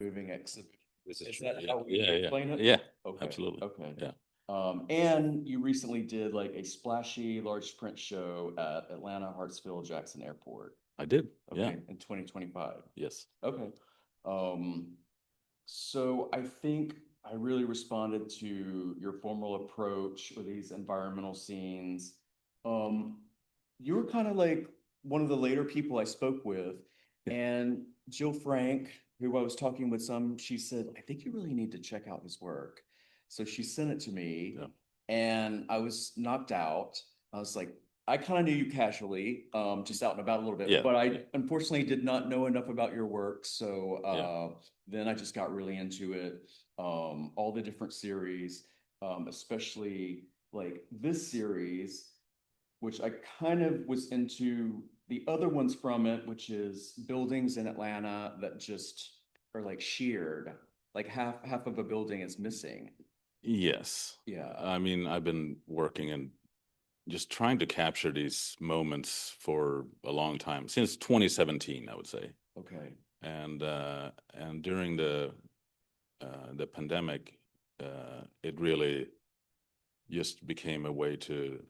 moving exhibition. This is Is true. that Yeah, how we yeah, yeah, explain it? yeah. Okay, Absolutely. okay. Yeah, And you recently did like a splashy large print show at Atlanta Hartsfield Jackson Airport. I did. Yeah. Okay, in 2025. Yes. Okay. Um, so I think I really responded to your formal approach with these environmental scenes. Um, you were kind of like one of the later people I spoke with, Yeah. and Jill Frank, who I was talking with she said, I think you really need to check out his work. So she sent it to me, Yeah. and I was knocked out. I was like, I kind of knew you casually, just out and about a little bit, Yeah. but I unfortunately did not know enough about your work. So Yeah. then I just got really into it. All the different series, especially like this series, which I kind of was into the other ones from it, which is buildings in Atlanta that just are like sheared, like half of a building is missing. Yes. Yeah. I mean, I've been working and just trying to capture these moments for a long time, since 2017, I would say. Okay. And during the pandemic, it really just became a way to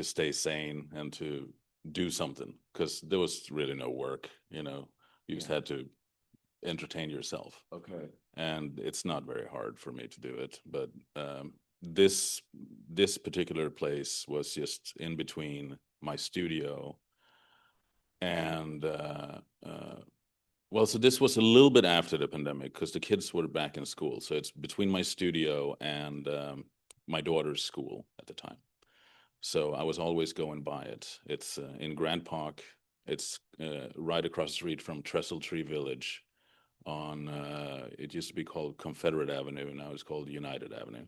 stay sane and to do something, because there was really no work. You just Yeah. had to entertain yourself, Okay. and it's not very hard for me to do it. But this this particular place was just in between my studio and well, so this was a little bit after the pandemic because the kids were back in school. So it's between my studio and my daughter's school at the time. So I was always going by it. It's in Grant Park. It's right across the street from Trestle Tree Village. It used to be called Confederate Avenue, now it's called United Avenue.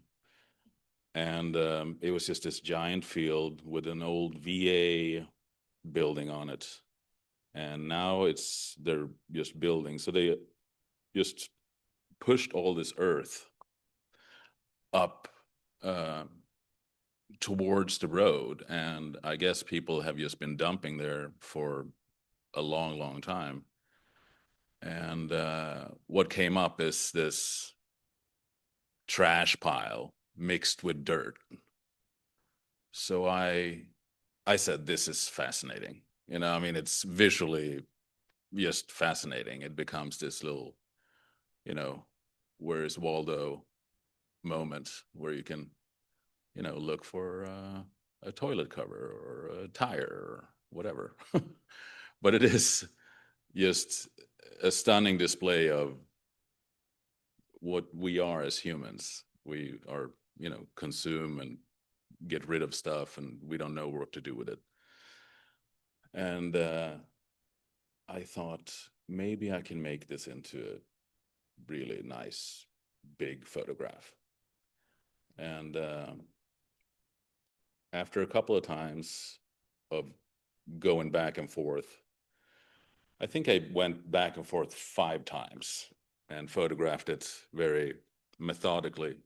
And it was just this giant field with an old VA building on it. And now they're just building. So they just pushed all this earth up uh, towards the road. And I guess people have just been dumping there for a long, long time. And what came up is this trash pile mixed with dirt. So I said, this is fascinating. I mean, it's visually just fascinating. It becomes this little, you know, where's Waldo moment where you can, look for a toilet cover or a tire or whatever. But it is just a stunning display of what we are as humans. We are, consume and get rid of stuff, and we don't know what to do with it. And I thought maybe I can make this into a really nice, big photograph. And after a couple of times of going back and forth, I think I went back and forth 5 times and photographed it very methodically.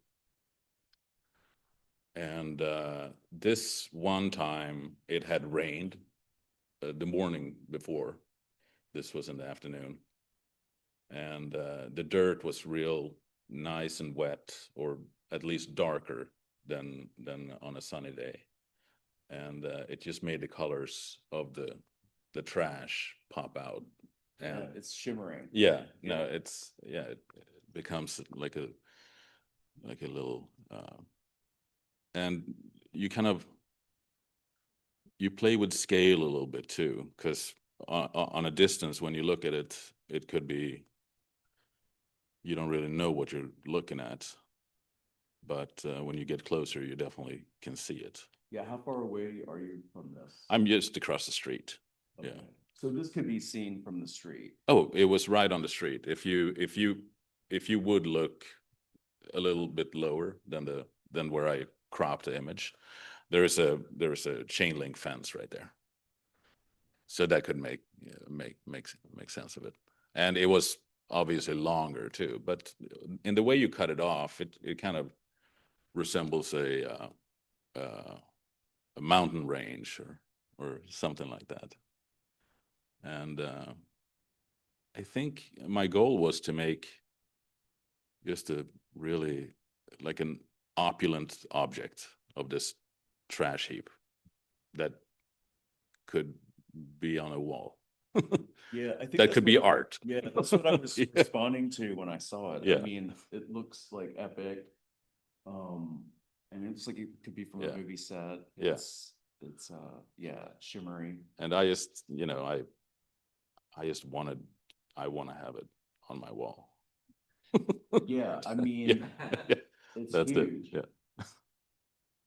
And this one time, it had rained the morning before. This was in the afternoon. And the dirt was real nice and wet, or at least darker than on a sunny day. And it just made the colors of the trash pop out. And Yeah, it's shimmering. yeah, no, it becomes like a little and you kind of you play with scale a little bit too, because on a distance, when you look at it, it could be you don't really know what you're looking at, but when you get closer, you definitely can see it. Yeah, how far away are you from this? I'm just across the street. Okay. Yeah. So this could be seen from the street. Oh, it was right on the street. If you would look a little bit lower than where I cropped the image, there is a chain link fence right there, so that could make sense of it. And it was obviously longer too, but in the way you cut it off, it kind of resembles a mountain range or something like that. And I think my goal was to make just a really like an opulent object of this trash heap that could be on a wall. Yeah, I think That that's could be what art. Yeah, that's what I was Yeah. responding to when I saw it. I Yeah. mean, it looks like epic. And it's like it could be from a Yeah. movie set. Yeah. It's yeah, shimmery. And I just, I just wanted, I want to have it on my wall. Yeah, I Yeah, mean, yeah, it's that's it. huge. Yeah.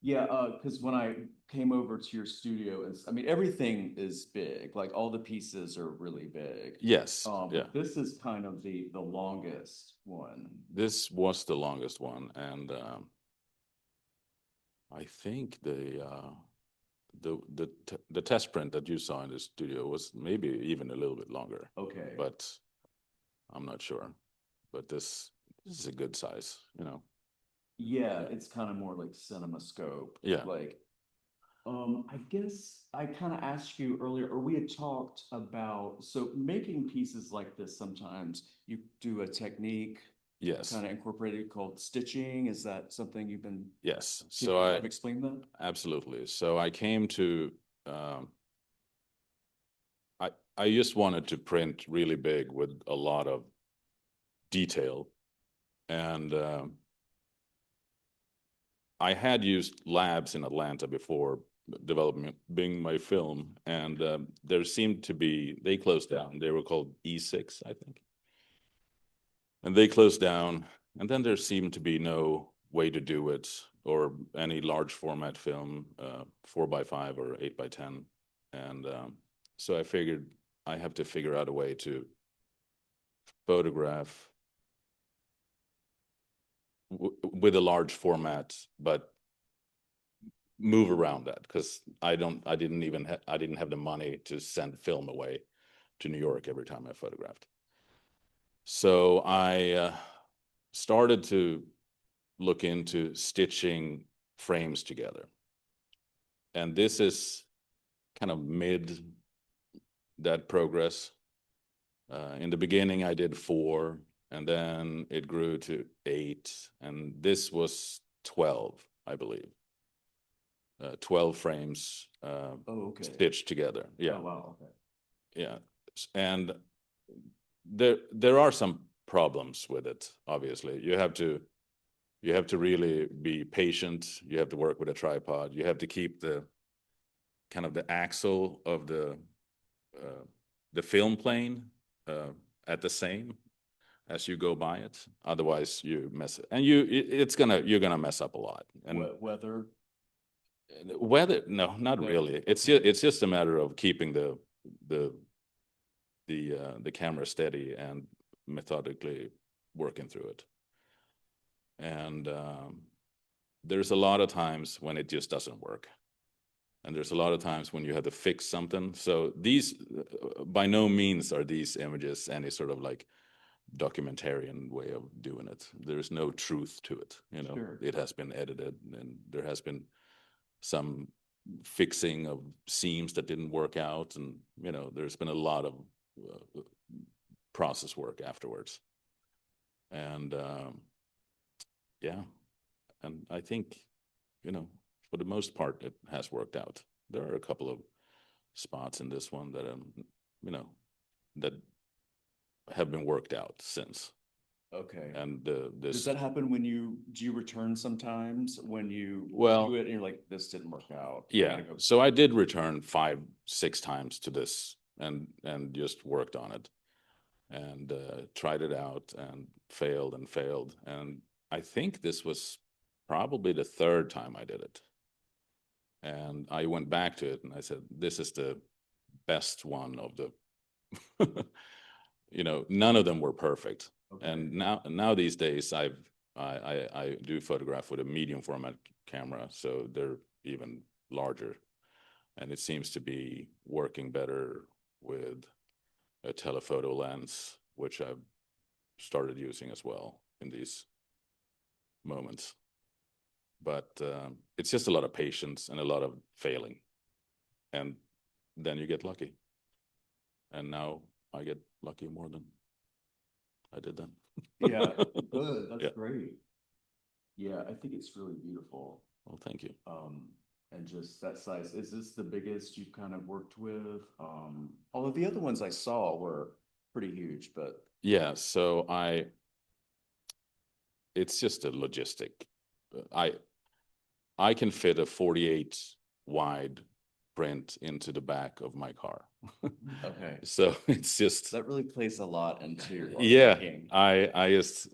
Yeah, because when I came over to your studio, I mean, everything is big. Like all the pieces are really big. Yes. Yeah. But this is kind of the longest one. This was the longest one, and I think the test print that you saw in the studio was maybe even a little bit longer, Okay. but I'm not sure. But this is a good size, Yeah, it's kind of more like CinemaScope. Yeah. Like, I guess I kind of asked you earlier, or we had talked about, so making pieces like this, sometimes you do a technique Yes. kind of incorporated called stitching. Is that something you've been, Yes. can So you I kind of explain that? absolutely. So I came to I just wanted to print really big with a lot of detail, and I had used labs in Atlanta before developing my film, and there seemed to be, they closed down. They were called E6, I think, and they closed down. And then there seemed to be no way to do it, or any large format film, 4x5 or 8x10, and so I figured I have to figure out a way to photograph with a large format, but move around that, because I didn't have the money to send film away to New York every time I photographed. So I started to look into stitching frames together, and this is kind of mid that progress. In the beginning, I did 4, and then it grew to 8, and this was 12, I believe. 12 frames Okay. stitched together. Yeah. Oh, wow. Okay. Yeah. And there are some problems with it, obviously. You have to really be patient. You have to work with a tripod. You have to keep the kind of the axle of the film plane at the same as you go by it. Otherwise you mess it. And you're gonna mess up a lot. And weather, no, not No. really. It's just a matter of keeping the camera steady and methodically working through it. And there's a lot of times when it just doesn't work, and there's a lot of times when you have to fix something. So these, by no means are these images any sort of like documentarian way of doing it. There's no truth to it. Sure. It has been edited, and there has been some fixing of seams that didn't work out, and there's been a lot of process work afterwards. And yeah, and I think for the most part it has worked out. There are a couple of spots in this one that that have been worked out since. Okay. And does that happen when do you return sometimes when you do it and you're like, this didn't work out? Yeah. So I did return 5-6 times to this, and just worked on it, and tried it out, and failed and failed. And I think this was probably the 3rd time I did it. And I went back to it and I said, this is the best one of the, none of them were perfect. Okay. And now these days I do photograph with a medium format camera, so they're even larger. And it seems to be working better with a telephoto lens, which I've started using as well in these moments. But it's just a lot of patience and a lot of failing, and then you get lucky. And now I get lucky more than I did that. Yeah, good. That's Yeah. great. Yeah, I think it's really beautiful. Well, thank you. And just that size. Is this the biggest you've kind of worked with? Although the other ones I saw were pretty huge, but Yeah, so it's just a logistic. I I can fit a 48 wide print into the back of my car. okay. So it's just, That really plays a lot into your yeah, thinking. I just,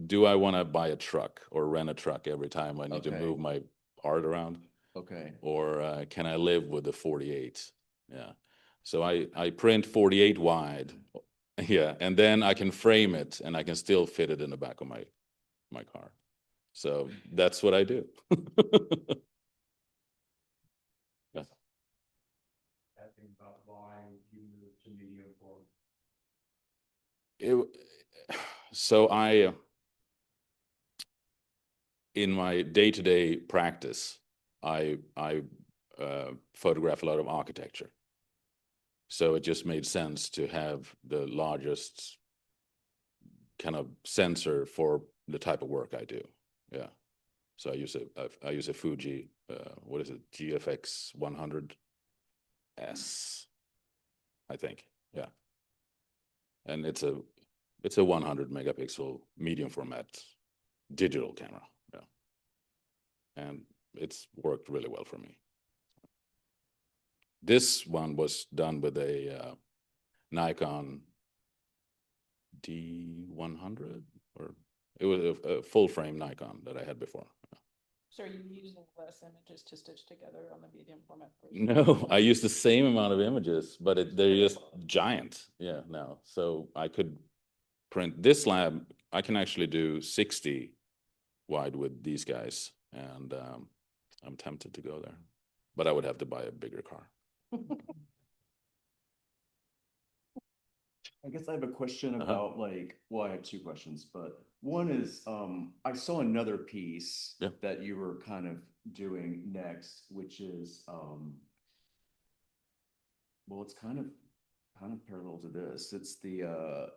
do I want to buy a truck or rent a truck every time I need to Okay. move my art around? Okay. Or can I live with the 48? Yeah. So I print 48 wide. Yeah, and then I can frame it and I can still fit it in the back of my car. So that's what I do. Yeah. Asking about why you moved to medium form. It, so in my day-to-day practice, I photograph a lot of architecture. So it just made sense to have the largest kind of sensor for the type of work I do. Yeah. So I use a Fuji, what is it? GFX 100S, I think. Yeah. And it's a 100 megapixel medium format digital camera. Yeah. And it's worked really well for me. This one was done with a Nikon D100, or it was a full frame Nikon that I had before. So are you using less images to stitch together on the medium format version? No, I use the same amount of images, but they're just giant. Yeah, no. So I could print this lab. I can actually do 60 wide with these guys, and I'm tempted to go there, but I would have to buy a bigger car. I guess I have a question Uh-huh. about well, I have two questions, but one is, I saw another piece Yeah. that you were kind of doing next, which is, well, it's kind of parallel to this. It's a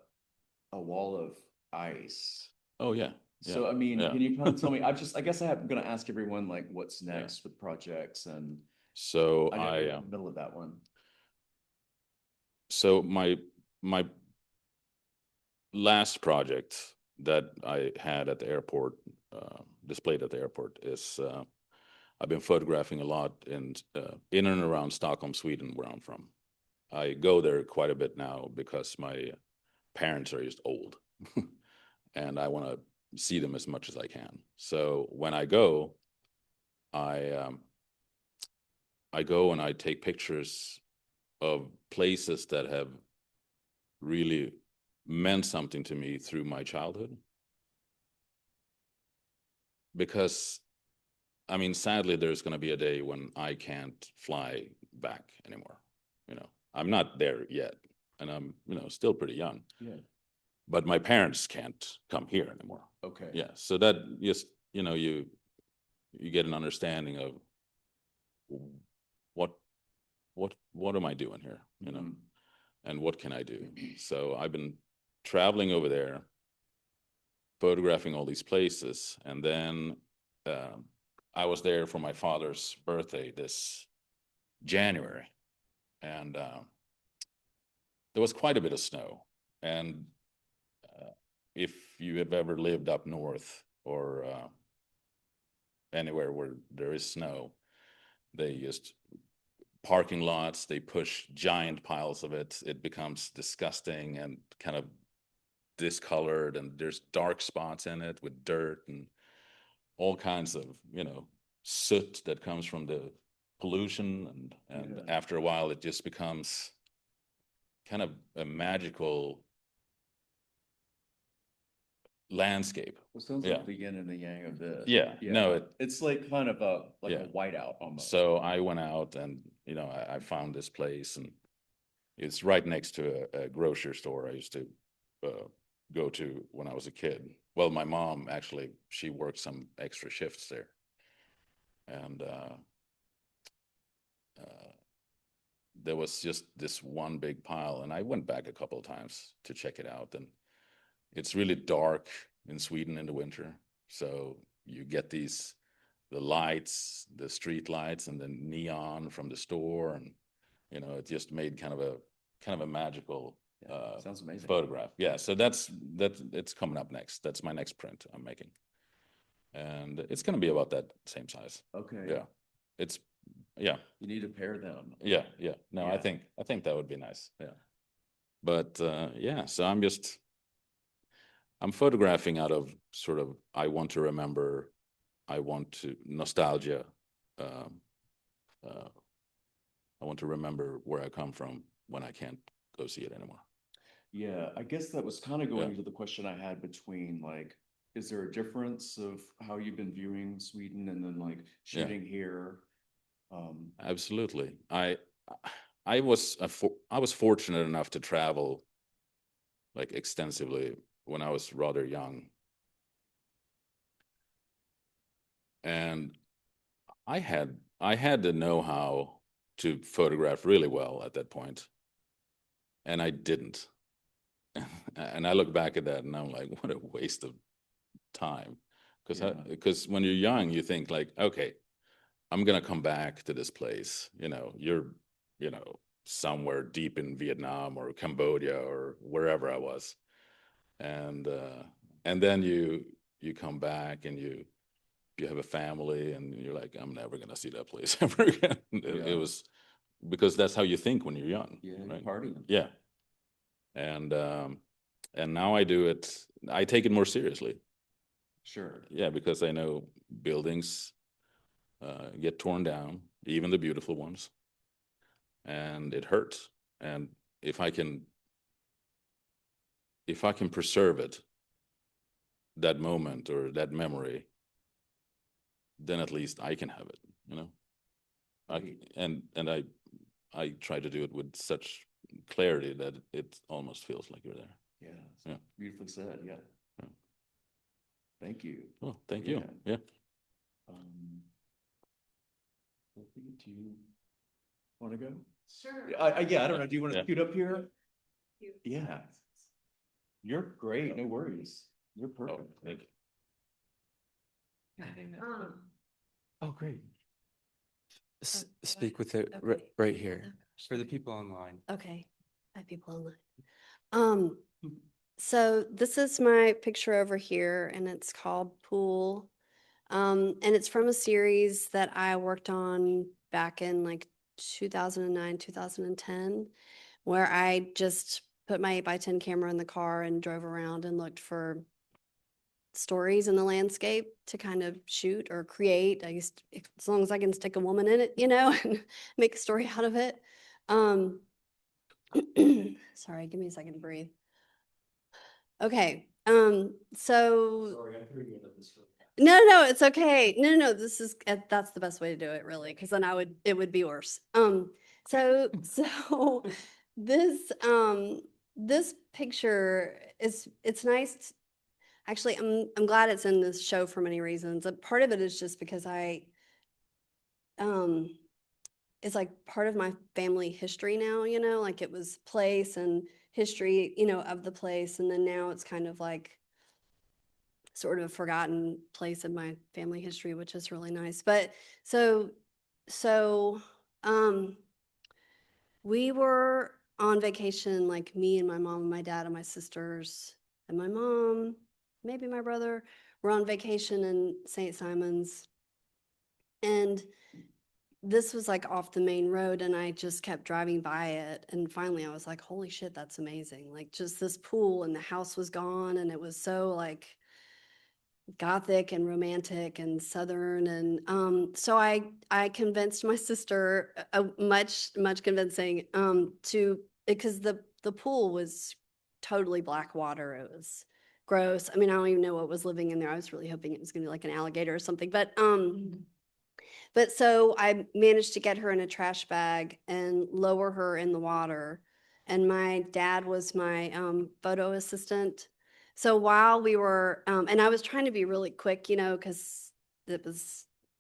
wall of ice. Oh yeah. So, Yeah. I mean, Yeah. can you kind of tell me, I guess I'm gonna ask everyone like what's Yeah. next with projects, and So I know you're in the middle of that one. so my last project that I had at the airport, displayed at the airport, is I've been photographing a lot in and around Stockholm, Sweden, where I'm from. I go there quite a bit now because my parents are just old, and I want to see them as much as I can. So when I go, I I go and I take pictures of places that have really meant something to me through my childhood. Because, I mean, sadly, there's going to be a day when I can't fly back anymore. I'm not there yet, and I'm, still pretty young. Yeah. But my parents can't come here anymore. Okay. Yeah. So that just, you get an understanding of what what am I doing here, Mhm. and what can I do? So I've been traveling over there, photographing all these places, and then I was there for my father's birthday this January, and there was quite a bit of snow. And if you have ever lived up north or anywhere where there is snow, they just parking lots, they push giant piles of it. It becomes disgusting and kind of discolored, and there's dark spots in it with dirt and all kinds of, soot that comes from the pollution. And Yeah. after a while, it just becomes kind of a magical landscape. Well, sounds Yeah. like the yin and the yang of this. Yeah. No, it's like kind of a Yeah. whiteout almost. so I went out and, I found this place, and it's right next to a grocery store I used to go to when I was a kid. Well, my mom actually, she worked some extra shifts there. And there was just this one big pile, and I went back a couple of times to check it out. And it's really dark in Sweden in the winter. So you get these, the lights, the street lights and the neon from the store. And, you know, it just made kind of a magical Sounds amazing. photograph. Yeah. So it's coming up next. That's my next print I'm making. And it's going to be about that same size. Okay. Yeah. Yeah. You need to pair them. Yeah. No, Yeah. I think that would be nice. Yeah. But yeah, so I'm photographing out of sort of, I want to remember, I want to nostalgia. I want to remember where I come from when I can't go see it anymore. Yeah, I guess that was kind of going Yeah. to the question I had between like, is there a difference of how you've been viewing Sweden and then like shooting here? Absolutely. I was fortunate enough to travel like extensively when I was rather young. And I had the know-how to photograph really well at that point, and I didn't. And I look back at that and I'm like, what a waste of time. Because when you're young, you think like, okay, I'm gonna come back to this place. You know, you're, you know, somewhere deep in Vietnam or Cambodia or wherever I was, and then you come back and you have a family and you're like, I'm never gonna see that place ever again. It was because that's how you think when you're young. Yeah, right? partying. Yeah, and now I do it. I take it more seriously. Sure. Yeah, because I know buildings get torn down, even the beautiful ones, and it hurts. And if I can preserve it, that moment or that memory, then at least I can have it, you know. I try to do it with such clarity that it almost feels like you're there. Yeah. Beautifully said. Yeah. Thank you. Oh, thank you. Yeah. Do you want to go? Sure. I don't know. Do you want to Yeah. scoot up here? Yeah. You're great. No worries. You're perfect. Oh, thank you. Oh, great. Speak with it Okay. right here for the people online. Okay, I have people online. So this is my picture over here and it's called Pool. And it's from a series that I worked on back in like 2009, 2010, where I just put my 8x10 camera in the car and drove around and looked for stories in the landscape to kind of shoot or create. I guess as long as I can stick a woman in it, you know, and make a story out of it. Sorry, give me a second to breathe. Okay. So Sorry, I threw you into this. no, it's okay. No, this is that's the best way to do it, really, because then it would be worse. So this picture it's nice. Actually, I'm glad it's in this show for many reasons. A part of it is just because it's like part of my family history now, you know, like it was place and history, you know, of the place. And then now it's kind of like sort of a forgotten place in my family history, which is really nice. But so we were on vacation, like me and my mom and my dad and my sisters and my mom, maybe my brother, were on vacation in St. Simons. And this was like off the main road and I just kept driving by it. And finally I was like, holy shit, that's amazing. Like just this pool and the house was gone and it was so like Gothic and romantic and Southern. And so I convinced my sister, much convincing, because the pool was totally black water. It was gross. I mean, I don't even know what was living in there. I was really hoping it was gonna be like an alligator or something. But so I managed to get her in a trash bag and lower her in the water. And my dad was my photo assistant. So while we were, and I was trying to be really quick, you know, because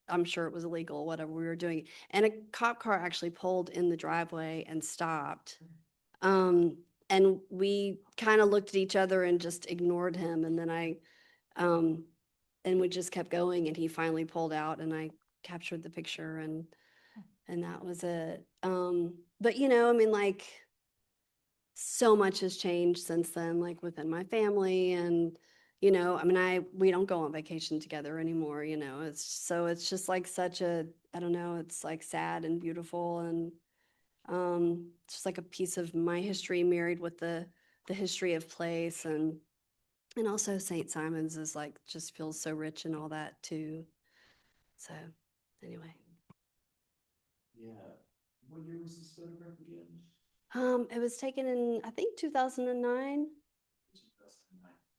I'm sure it was illegal, whatever we were doing. And a cop car actually pulled in the driveway and stopped. and we kind of looked at each other and just ignored him. And then and we just kept going, and he finally pulled out, and I captured the picture, and that was it. But I mean, like, so much has changed since then, like within my family, and I mean, we don't go on vacation together anymore. It's just like such a, I don't know, it's like sad and beautiful, and it's just like a piece of my history married with the history of place, and also St. Simon's is like, just feels so rich and all that too. So anyway. Yeah. What year was this photograph again? It was taken in, I think, 2009. 2009.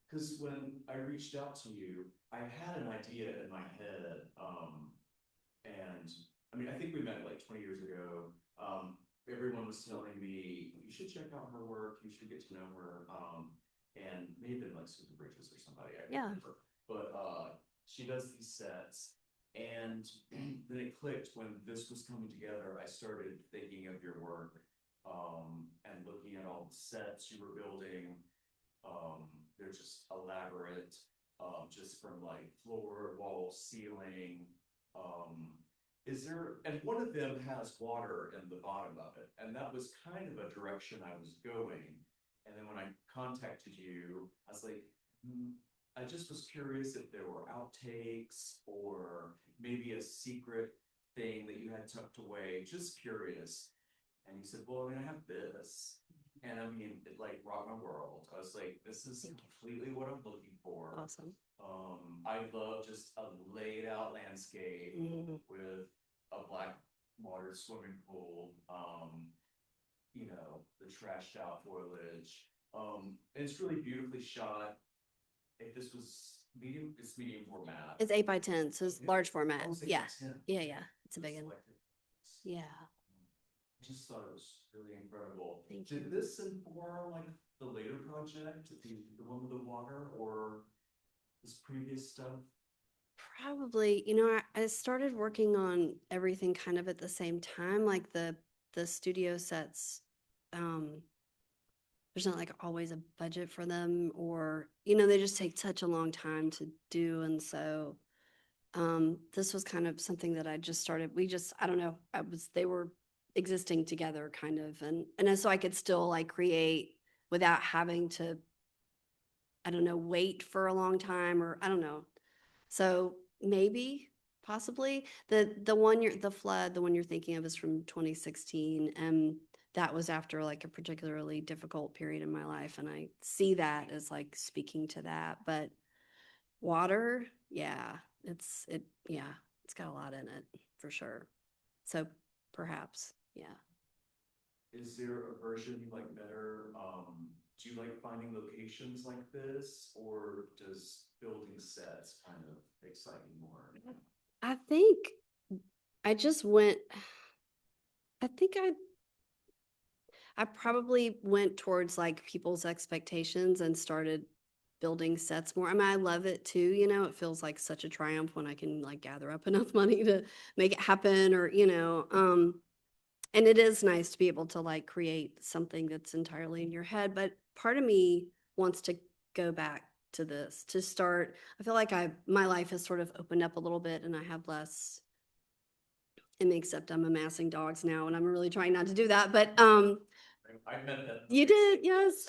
Because when I reached out to you, I had an idea in my head, and I mean, I think we met like 20 years ago. Everyone was telling me, you should check out her work, you should get to know her, and maybe been like Super Bridges or somebody, I can't Yeah. remember. But she does these sets, and then it clicked when this was coming together. I started thinking of your work, and looking at all the sets you were building. They're just elaborate, just from like floor, wall, ceiling. And one of them has water in the bottom of it, and that was kind of a direction I was going. And then when I contacted you, I was like, I just was curious if there were outtakes or maybe a secret thing that you had tucked away, just curious. And you said, well, I mean, I have this. And I mean, it like rocked my world. I was like, this is completely what I'm looking for. Awesome. I love just a laid out landscape with a black water swimming pool, the trashed out foliage. And it's really beautifully shot. If this was medium, it's medium format. It's 8x10, so it's large format. Oh, it's Yeah. 8x10. Yeah. It's a big one. Selected. Yeah. I just thought it was really incredible. Thank Did you. this inform like the later project, the one with the water, or this previous stuff? Probably, I started working on everything kind of at the same time, like the studio sets. There's not like always a budget for them, or they just take such a long time to do, and so this was kind of something that I just started. I don't know, they were existing together kind of, and so I could still like create without having to, I don't know, wait for a long time, or I don't know. So maybe, possibly, the flood, the one you're thinking of is from 2016, and that was after like a particularly difficult period in my life, and I see that as like speaking to that. But water, yeah, it's got a lot in it for sure. So perhaps, yeah. Is there a version you like better? Do you like finding locations like this, or does building sets kind of excite you more? I think I just went, I think I probably went towards like people's expectations and started building sets more. I mean, I love it too, it feels like such a triumph when I can like gather up enough money to make it happen, or, and it is nice to be able to like create something that's entirely in your head. But part of me wants to go back to this, to start. I feel like my life has sort of opened up a little bit, and I have less, and except I'm amassing dogs now, and I'm really trying not to do that. But I meant that. you did, yes.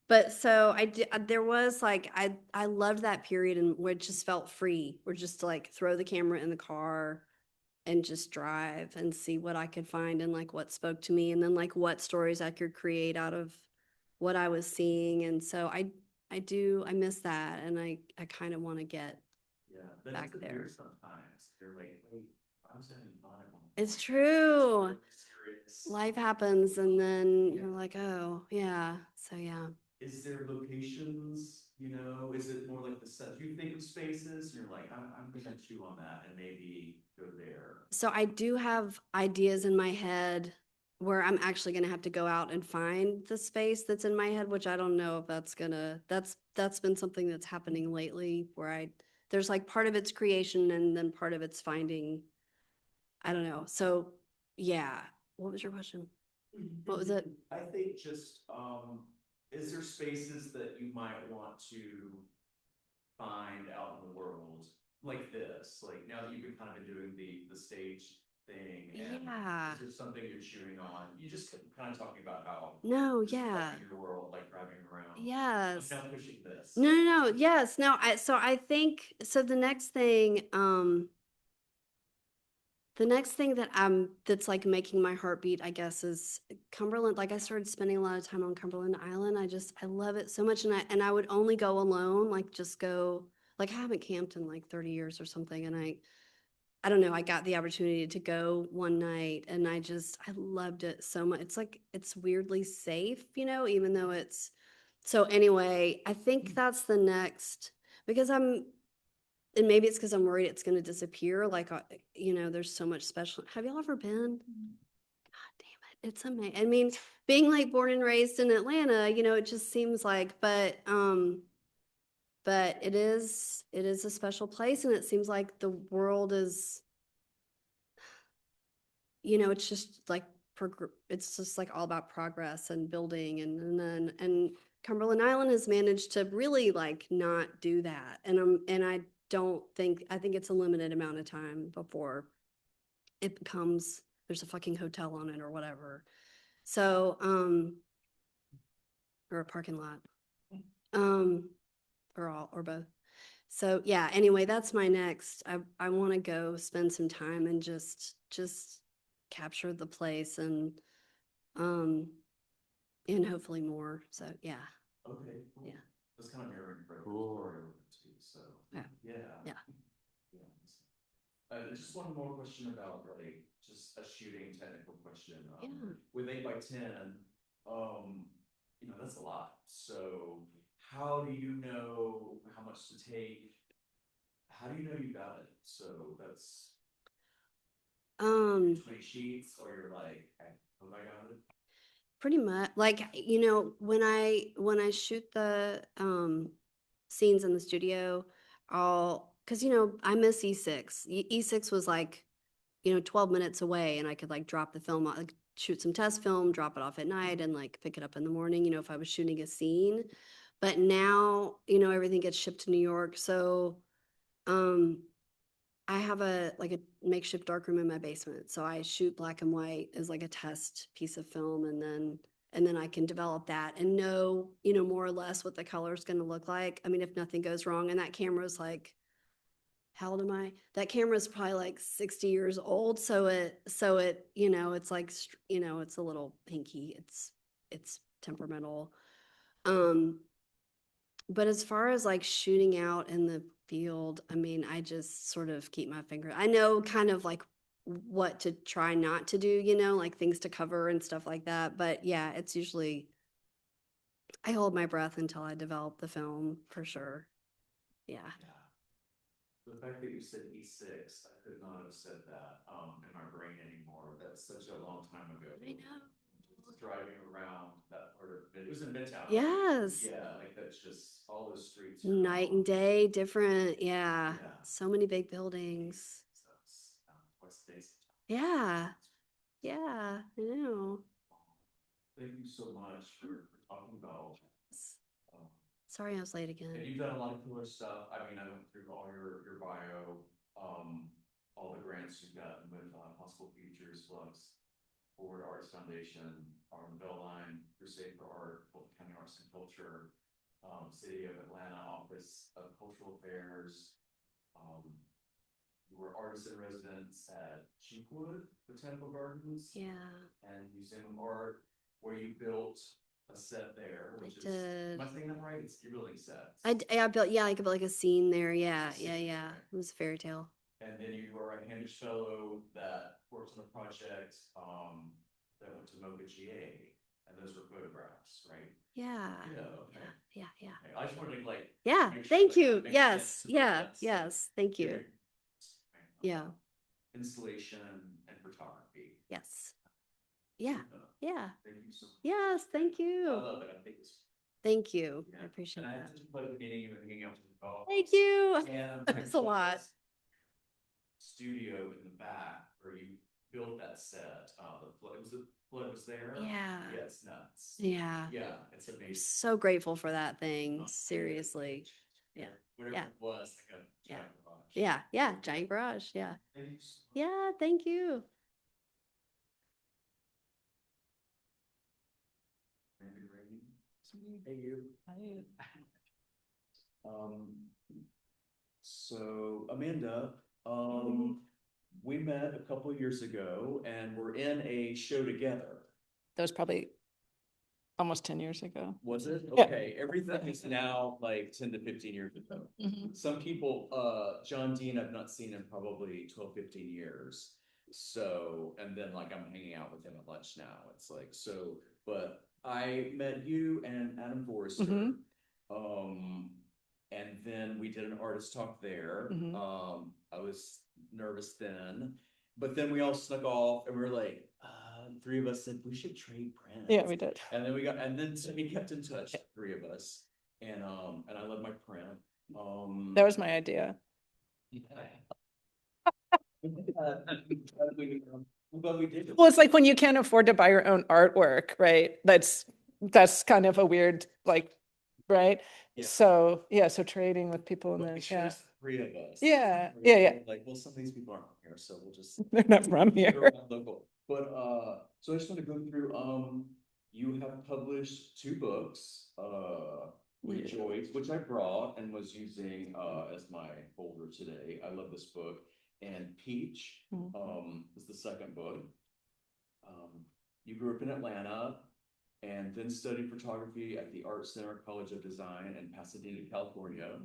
But so I did, there was like, I loved that period, and where it just felt free. We're just to like throw the camera in the car and just drive and see what I could find, and like what spoke to me, and then like what stories I could create out of what I was seeing. And so I miss that, and I kind of want to get back there. Sometimes they're like, wait, I was having fun. It's true. Serious. Life happens, and then you're like, oh yeah. So yeah. Is there locations, is it more like the set you think of spaces? You're like, I'm gonna chew on that and maybe go there. So I do have ideas in my head where I'm actually going to have to go out and find the space that's in my head, which I don't know if that's been something that's happening lately, where there's like part of it's creation, and then part of it's finding, I don't know. So yeah. What was your question? What was it? I think just, is there spaces that you might want to find out in the world like this? Like now that you've been kind of been doing the stage thing, and Yeah. is there something you're chewing on? You just kind of talking about how No, just yeah. walking your world, like driving around. Yes. I'm now pushing this. No, no, no. Yes. No, so I think, so the next thing, that's like making my heart beat, I guess, is Cumberland. Like I started spending a lot of time on Cumberland Island. I love it so much. And I would only go alone, like just go, like I haven't camped in like 30 years or something. And I don't know, I got the opportunity to go one night and I loved it so much. It's like, it's weirdly safe, even though so anyway, I think that's the next, because and maybe it's because I'm worried it's going to disappear. Like, there's so much special. Have y'all ever been? God damn it. It's amazing. I mean, being like born and raised in Atlanta, it just seems like, but it is a special place. And it seems like the world is, it's just like, it's just like all about progress and building and Cumberland Island has managed to really like not do that. And I think it's a limited amount of time before it becomes, there's a fucking hotel on it or whatever. So, or a parking lot, or both. So yeah, anyway, that's my next, I want to go spend some time and just capture the place and hopefully more. So yeah. Okay. Cool. Yeah. That's kind of mirroring for Cool. too. So Yeah. Yeah. Yeah. Just one more question about like just a shooting technical question. Yeah. With 8x10, that's a lot. So how do you know how much to take? How do you know you got it? So that's 20 sheets, or you're like, oh my God. Pretty much, like, when I shoot the scenes in the studio, because I miss E6. E6 was like 12 minutes away, and I could like drop the film, like shoot some test film, drop it off at night, and like pick it up in the morning, if I was shooting a scene. But now, everything gets shipped to New York, so I have a makeshift darkroom in my basement. So I shoot black and white as like a test piece of film, and then I can develop that and know, more or less what the color is going to look like. I mean, if nothing goes wrong, and that camera's like, how old am I? That camera's probably like 60 years old. So it's like, it's a little hinky. It's temperamental. But as far as like shooting out in the field, I mean, I just sort of keep my finger. I know kind of like what to try not to do, like things to cover and stuff like that. But yeah, it's usually, I hold my breath until I develop the film for sure. Yeah. The fact that you said E6, I could not have said that in my brain anymore. That's such a long time ago. I know. Just driving around that part of it was in Midtown. Yes. Yeah, like that's just all those streets. Night and day, different. Yeah. Yeah. So many big buildings. Twice a day. Yeah. Yeah. I know. Thank you so much for talking about. Sorry I was late And again. you've done a lot of cooler stuff. I mean, I went through all your bio, all the grants you've gotten with Possible Futures, Flux, Forward Arts Foundation, Arm Line, Crusade for Art, Fulton County Arts and Culture, City of Atlanta Office of Cultural Affairs. You were artist in residence at Cheekwood Botanical Gardens. Yeah. And Museum of Art, where you built a set there, which is, did. am I saying that right? You're building sets. I built, I could build like a scene there. Yeah. Yeah. It was a fairy tale. And then you were a Hamish Fellow that worked on a project that went to MoCA GA, and those were photographs, right? Yeah. Okay. Yeah. Okay, I just wanted to like. Yeah. make sure Thank that you. makes Yes. sense to Yeah. that. Yes. Thank you. Yeah. Installation and photography. Yes. Yeah. Yeah. Thank you so much. Yes. Thank I you. love it. I think it's. Thank you. Yeah. I appreciate And I that. had such a pleasure meeting you and hanging out with you all. Thank you. And That's a lot. Studio in the back where you built that set. It was What was there? Yeah. Yeah, it's nuts. Yeah. Yeah, it's I'm amazing. so grateful for that thing. Seriously. Yeah. Whatever Yeah. it was, like a Yeah. giant garage. Yeah. Yeah. Giant garage. Yeah. Thank you so much. Yeah. Thank you. Amanda Greene. Hey, you. So Amanda, we met a couple years ago and we're in a show together. That was probably almost 10 years ago. Was it? Yeah. Okay, everything is now like 10 to 15 years ago. Mhm. Some people, John Dean, I've not seen in probably 12, 15 years. So, and then like I'm hanging out with him at lunch now. It's like, so, but I met you and Adam Forrester. Mhm. And then we did an artist talk there. Mhm. I was nervous then, but then we all snuck off and we were like, three of us said we should trade prints. Yeah, we did. And then so we kept in touch, three of us, and I love my print. That was my idea. But we did. Well, it's like when you can't afford to buy your own artwork, right? That's kind of a weird, like, right? Yeah. So yeah, so trading with people in But the, we yeah, chose three of us. Yeah, We yeah, were yeah. Like, well, some of these people aren't from here, so we'll just. They're not from They're here. around local. But so I just want to go through. You have published two books. Yeah. Rejoice, which I brought and was using as my folder today. I love this book. And Peach is the second book. You grew up in Atlanta and then studied photography at the Art Center College of Design in Pasadena, California.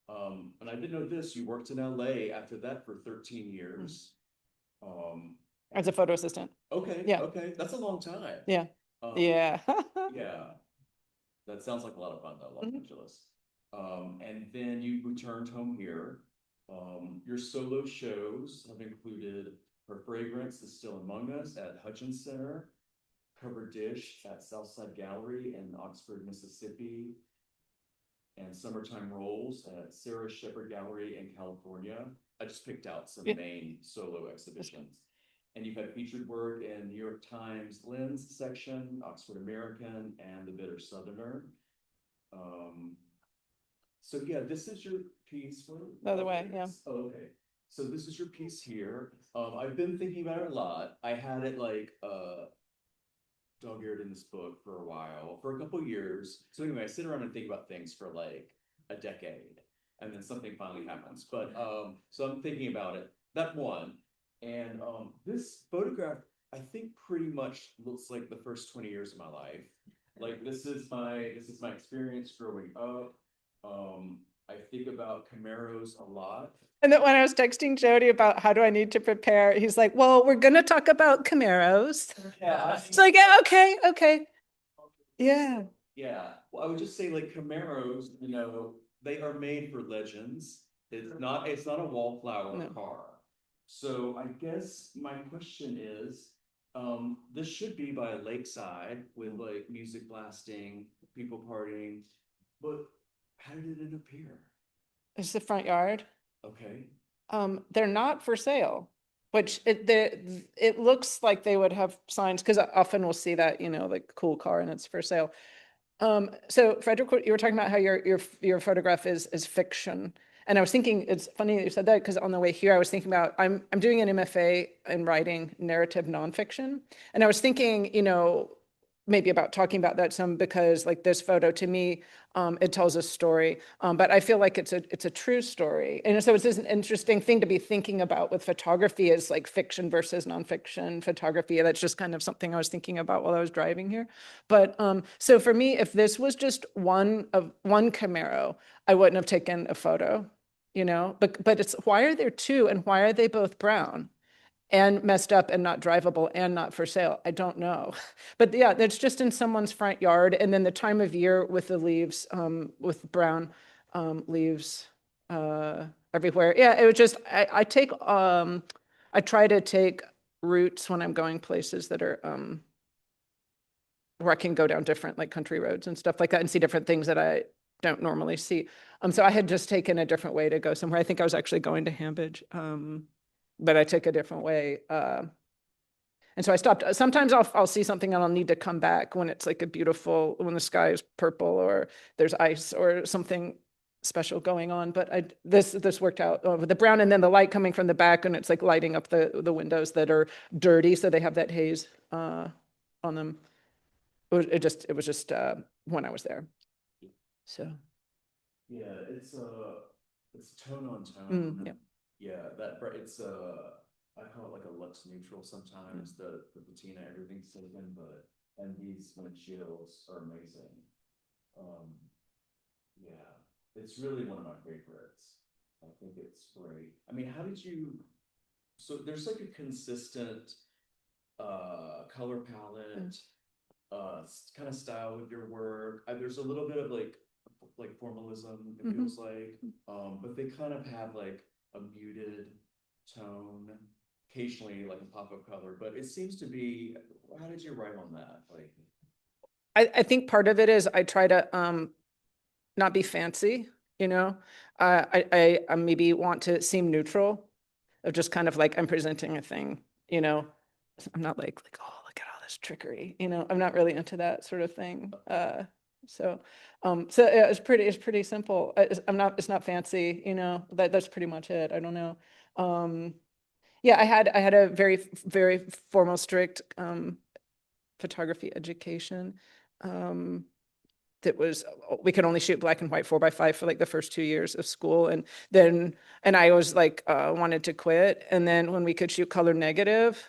And I didn't know this, you worked in LA after that for 13 years. As a photo assistant. Okay, Yeah. okay, that's a long time. Yeah. Yeah. Yeah. That sounds like a lot of fun though, Los Mhm. Angeles. And then you returned home here. Your solo shows have included Her Fragrance is Still Among Us at Hutchins Center, Cover Dish at Southside Gallery in Oxford, Mississippi, and Summertime Rolls at Sarah Shepherd Gallery in California. I just picked out some Yeah. main solo exhibitions. And you've had featured work in New York Times Lens section, Oxford American, and The Bitter Southerner. So yeah, this is your piece for The other way, yeah. Oh, okay. So this is your piece here. I've been thinking about it a lot. I had it like dog-eared in this book for a while, for a couple years. So anyway, I sit around and think about things for like a decade, and then something finally happens. But so I'm thinking about it. That one. And this photograph, I think, pretty much looks like the first 20 years of my life. Like this is my experience growing up. I think about Camaros a lot. And then when I was texting Jody about how do I need to prepare, he's like, well, we're going to talk about Camaros. Yeah. It's like, yeah, okay. Yeah. Yeah. Well, I would just say like Camaros, you know, they are made for legends. It's not a wallflower No. car. So I guess my question is, this should be by a lakeside with like music blasting, people partying, but how did it end up here? It's the front yard. Okay. They're not for sale, which it looks like they would have signs, because often we'll see that, you know, like cool car and it's for sale. So Fredrik, you were talking about how your photograph is fiction. And I was thinking, it's funny that you said that, because on the way here, I was thinking about, I'm doing an MFA in writing narrative nonfiction. And I was thinking, you know, maybe about talking about that some, because like this photo to me, it tells a story, but I feel like it's a true story. And so it's just an interesting thing to be thinking about with photography, is like fiction versus nonfiction photography. That's just kind of something I was thinking about while I was driving here. But so for me, if this was just one Camaro, I wouldn't have taken a photo, you know, but it's, why are there two, and why are they both brown and messed up and not drivable and not for sale? I don't know. But yeah, it's just in someone's front yard. And then the time of year with the leaves, with brown leaves everywhere. Yeah, it was just, I try to take routes when I'm going places that are, where I can go down different like country roads and stuff like that and see different things that I don't normally see. So I had just taken a different way to go somewhere. I think I was actually going to Hambridge. But I took a different way. And so I stopped. Sometimes I'll see something and I'll need to come back when it's like a beautiful, when the sky is purple or there's ice or something special going on. But this worked out with the brown, and then the light coming from the back, and it's like lighting up the windows that are dirty, so they have that haze on them. It was just when I was there. So Yeah, it's tone on tone. yeah. Yeah, it's I call it like a lux neutral sometimes, the patina, everything's taken, and these windshields are amazing. Yeah, it's really one of my favorites. I think it's great. I mean, so there's like a consistent color palette, kind of style with your work. There's a little bit of like formalism, it feels like, but they kind of have like a muted tone, occasionally like a pop of color, but it seems to be, how did you write on that? Like, I think part of it is I try to not be fancy, you know. I maybe want to seem neutral, of just kind of like I'm presenting a thing, you know. I'm not like, oh, look at all this trickery, you know. I'm not really into that sort of thing. So yeah, it's pretty simple. It's not fancy, you know. That's pretty much it. I don't know. Yeah, I had a very formal, strict photography education. That was, we could only shoot black and white 4x5 for like the first 2 years of school, and I was like wanted to quit, and then when we could shoot color negative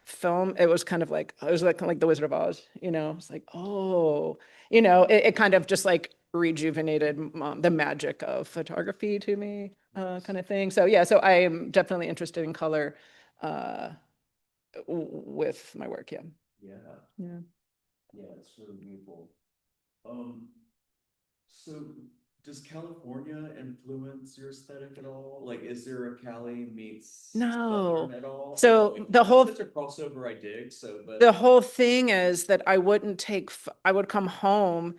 film, it was kind of like, it was like the Wizard of Oz, you know. It's like, oh, you know, it kind of just like rejuvenated the magic of photography to me, kind of thing. So yeah, so I am definitely interested in color with my work. Yeah. Yeah, it's really beautiful. So does California influence your aesthetic at all? Like, is there a Cali meets No. Southern at all? So Like, the whole- that's such a crossover I dig. So, but The whole thing is that I would come home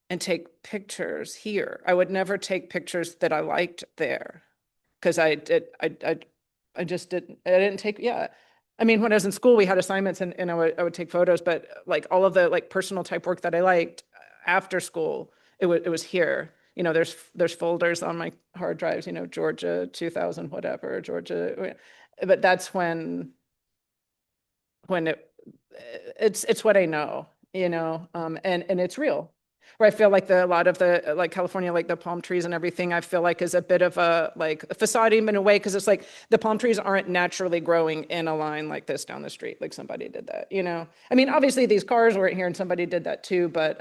and take pictures here. I would never take pictures that I liked there, because I just didn't take, yeah. I mean, when I was in school, we had assignments, and I would take photos, but like all of the like personal type work that I liked after school, it was here. You know, there's folders on my hard drives, you know, Georgia 2000, whatever, Georgia. But that's when it's what I know, you know, and it's real. Where I feel like a lot of the like California, like the palm trees and everything, I feel like is a bit of a like a facade in a way, because it's like the palm trees aren't naturally growing in a line like this down the street, like somebody did that, you know. I mean, obviously these cars weren't here and somebody did that too, but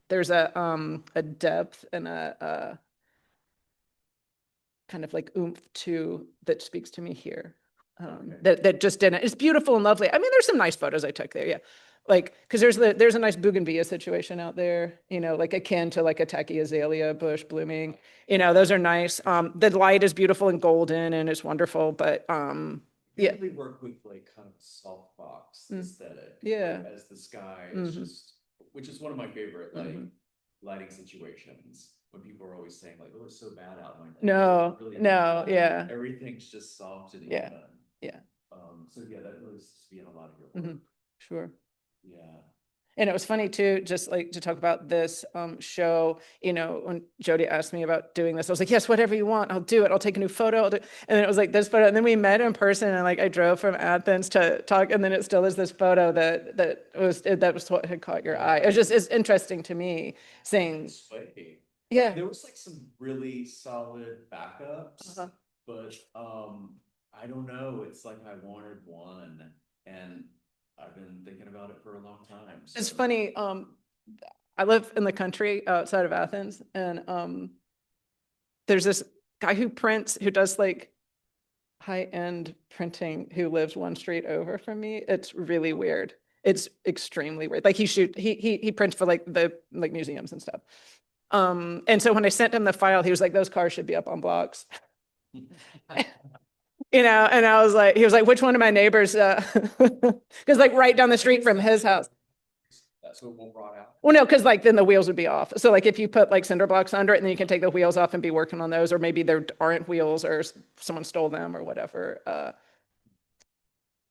there's a depth and a kind of like oomph to that speaks to me here. That just didn't. It's beautiful and lovely. I mean, there's some nice photos I took there, yeah. Like, because there's a nice bougainvillea situation out there, you know, like akin to like a tacky azalea bush blooming. You know, those are nice. The light is beautiful and golden, and it's wonderful. But yeah, we work with like kind of a softbox aesthetic. Yeah. Like, as the sky is just, which is one of my favorite like lighting situations. When people are always saying like, "Oh, it's so bad out." Like, No, really no, not. yeah. Everything's just soft and Yeah. even. Yeah. So yeah, that really seems to be in a lot of your work. Sure. Yeah. And it was funny too, just like to talk about this show, you know, when Jody asked me about doing this, I was like, yes, whatever you want, I'll do it. I'll take a new photo. And then it was like this photo. And then we met in person, and like I drove from Athens to talk. And then it still is this photo that was what had caught your eye. It's interesting to me saying, yeah, there was like some really solid backups, but I don't know. It's like I wanted one, and I've been thinking about it for a long time. So. It's funny. I live in the country outside of Athens, and there's this guy who does like high-end printing, who lives one street over from me. It's really weird. It's extremely weird. Like he prints for like the museums and stuff. And so when I sent him the file, he was like, "Those cars should be up on blocks." You know, and I was like, he was like, "Which one of my neighbors?" Because like right down the street from his house. That's what won't rot out. Well, no, because like then the wheels would be off. So like if you put like cinder blocks under it, and then you can take the wheels off and be working on those, or maybe there aren't wheels or someone stole them or whatever.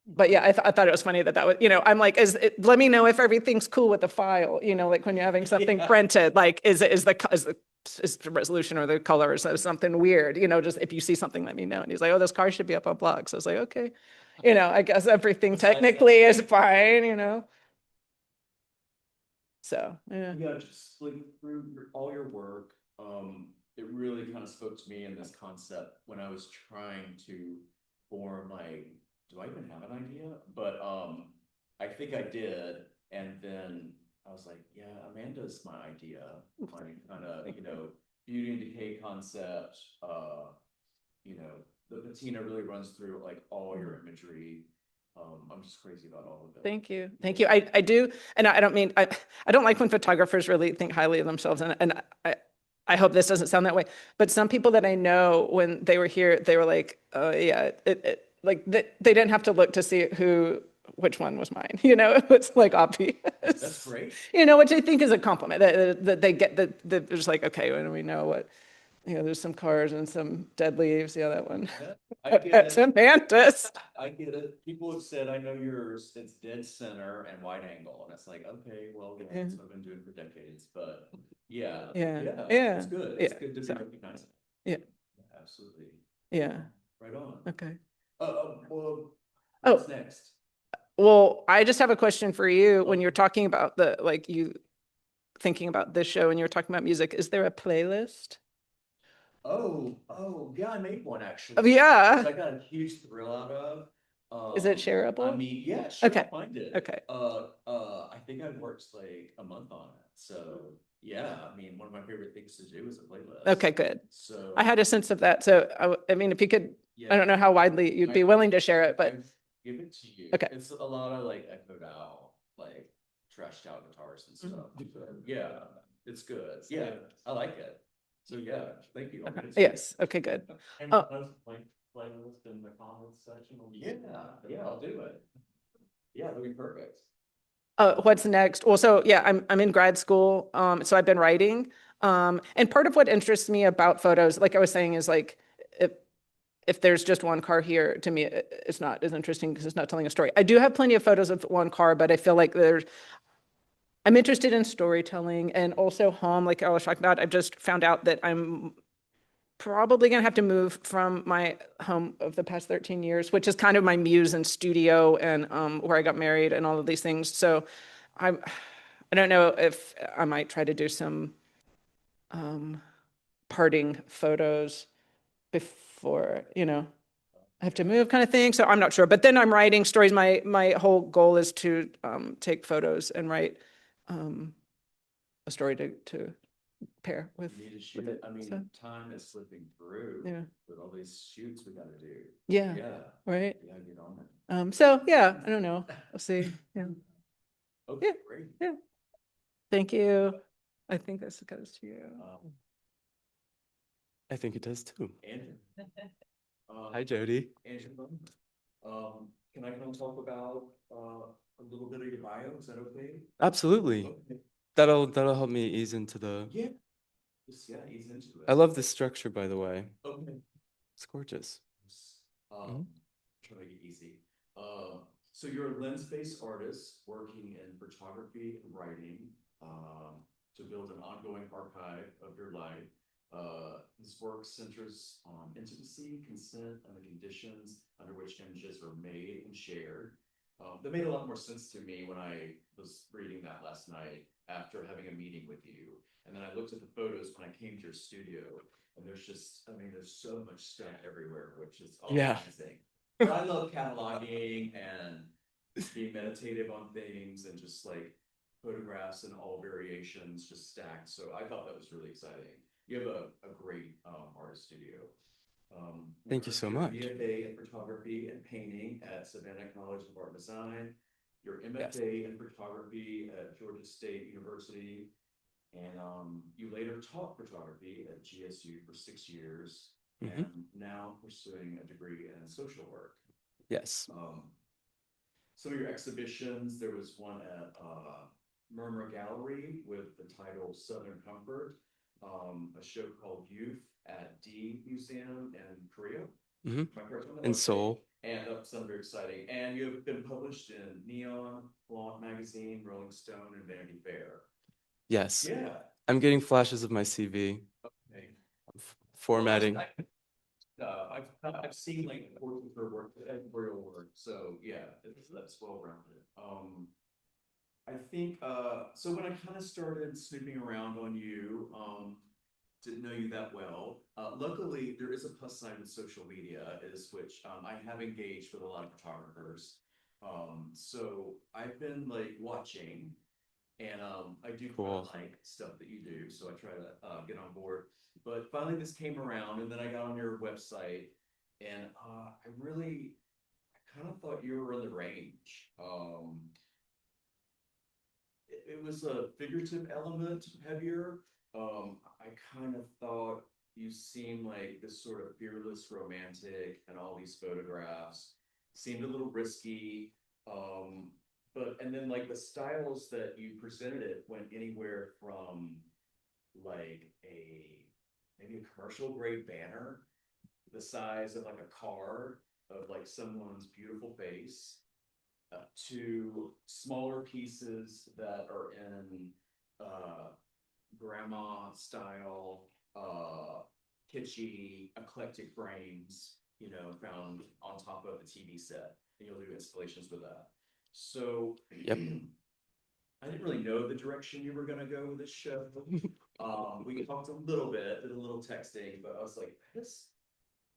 But yeah, I thought it was funny that was, I'm like, let me know if everything's cool with the file, like when you're having something Yeah. printed, like, is the resolution or the color or something weird, just if you see something, let me know. And he's like, oh, this car should be up on blogs. So I was like, okay, I guess everything technically is fine. So, yeah. Yeah, just like through all your work, it really kind of spoke to me in this concept when I was trying to form like, do I even have an idea? But I think I did, and then I was like, yeah, Amanda's my idea, my kind of, beauty and decay concept. The patina really runs through like all your imagery. I'm just crazy about all of it. Thank you. Thank you. I do. And I don't mean, I don't like when photographers really think highly of themselves. And I hope this doesn't sound that way, but some people that I know, when they were here, they were like, oh yeah, like they didn't have to look to see which one was mine. It was like obvious. That's great. Which I think is a compliment that they get they're just like, okay, when we know what, there's some cars and some dead leaves. Yeah, that one. Yeah, I get That's it. Amanda's. I get it. People have said, I know yours, it's dead center and wide angle. And it's like, okay, well, yeah, that's what I've been doing for decades. But yeah, Yeah. yeah, Yeah. it's good. It's Yeah. good to be So, recognized. yeah. Absolutely. Yeah. Right on. Okay. Well, Oh. what's next? Well, I just have a question for you. When you're talking about you thinking about this show and you're talking about music, is there a playlist? Yeah, I made one Oh, actually. yeah. Which I got a huge thrill out of. Is it shareable? I mean, yeah, sure, Okay. I'll find it. Okay. I think I worked like a month on it. So yeah, I mean, one of my favorite things to do is a playlist. Okay, good. So I had a sense of that. So I mean, if you could, yeah, I don't know how widely you'd be willing to share it, but I give it to you. Okay. It's a lot of like echoed out, like trashed out guitars and stuff. But yeah, it's good. Yeah, I like it. So yeah, thank you. I'll give it to you. yes. Okay, good. And Oh. post like playlist in the comments section. Yeah, I'll do it. Yeah, that'll be perfect. What's next? Well, so yeah, I'm in grad school. So I've been writing. And part of what interests me about photos, like I was saying, is like if there's just one car here, to me, it's not as interesting because it's not telling a story. I do have plenty of photos of one car, but I feel like I'm interested in storytelling and also home, like I was talking about. I've just found out that I'm probably gonna have to move from my home of the past 13 years, which is kind of my muse and studio and where I got married and all of these things. So I don't know if I might try to do some parting photos before, I have to move kind of thing. So I'm not sure. But then I'm writing stories. My whole goal is to take photos and write a story to pair with You need to shoot it. it. I mean, So, time is slipping through. yeah. With all these shoots we gotta do. Yeah. Yeah. Right. Yeah, get on it. So yeah, I don't know. We'll see. Yeah. Okay, Yeah. great. Yeah. Thank you. I think this goes to you. I think it does too. Andrew. Hi, Jody. Angela, can I come talk about a little bit of your bio? Is that okay? Absolutely. Okay. That'll help me ease into the. Yeah. Just ease into it. I love this structure, by the way. Okay. It's gorgeous. Try to make it easy. So you're a lens-based artist working in photography and writing to build an ongoing archive of your life. This work centers on intimacy, consent, and the conditions under which images are made and shared. That made a lot more sense to me when I was reading that last night after having a meeting with you. And then I looked at the photos when I came to your studio, and there's so much stuff everywhere, which is amazing. But I love cataloging and being meditative on things and just like photographs in all variations just stacked. So I thought that was really exciting. You have a great artist studio. Thank you so much. BFA in photography and painting at Savannah College of Art and Design. Your MFA in photography at Georgia State University. And you later taught photography at GSU for 6 years. And now pursuing a degree in social work. Yes. Some of your exhibitions, there was one at Murmur Gallery with the title Southern Comfort, a show called Youth at D Museum in Korea. Mhm. My first one. And Soul. And that sounds very exciting. And you have been published in Neon, Flaunt Magazine, Rolling Stone, and Vanity Fair. Yes. Yeah. I'm getting flashes of my CV. Okay. Formatting. I've seen like portraiture work, editorial work, so yeah, that's well rounded. I think, so when I kind of started snooping around on you, didn't know you that well. Luckily, there is a plus side with social media, is which I have engaged with a lot of photographers. So I've been like watching, and I do Cool. like stuff that you do, so I try to get on board. But finally, this came around, and then I got on your website, and I kind of thought you were in the range. It was a figurative element heavier. I kind of thought you seemed like this sort of fearless romantic, and all these photographs seemed a little risky. But and then like the styles that you presented it went anywhere from like maybe a commercial grade banner the size of like a car of like someone's beautiful face to smaller pieces that are in grandma style, kitschy, eclectic frames, you know, found on top of a TV set. And you'll do installations with that. So Yep. I didn't really know the direction you were gonna go with this show. We talked a little bit, did a little texting, but I was like,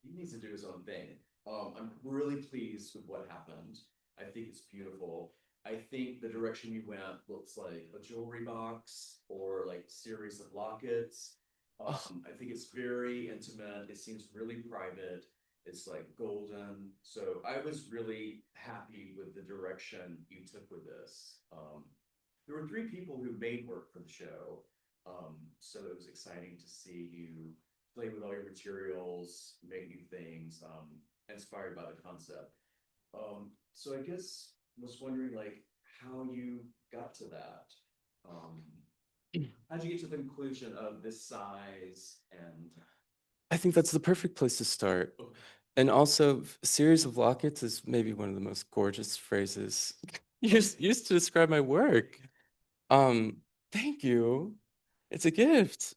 he needs to do his own thing. I'm really pleased with what happened. I think it's beautiful. I think the direction you went looks like a jewelry box or like series of lockets. I think it's very intimate. It seems really private. It's like golden. So I was really happy with the direction you took with this. There were 3 people who made work for the show. So it was exciting to see you play with all your materials, make new things, inspired by the concept. So I guess was wondering like how you got to that. How'd you get to the conclusion of this size and I think that's the perfect place to start. And also, series of lockets is maybe one of the most gorgeous phrases used to describe my work. Thank you. It's a gift.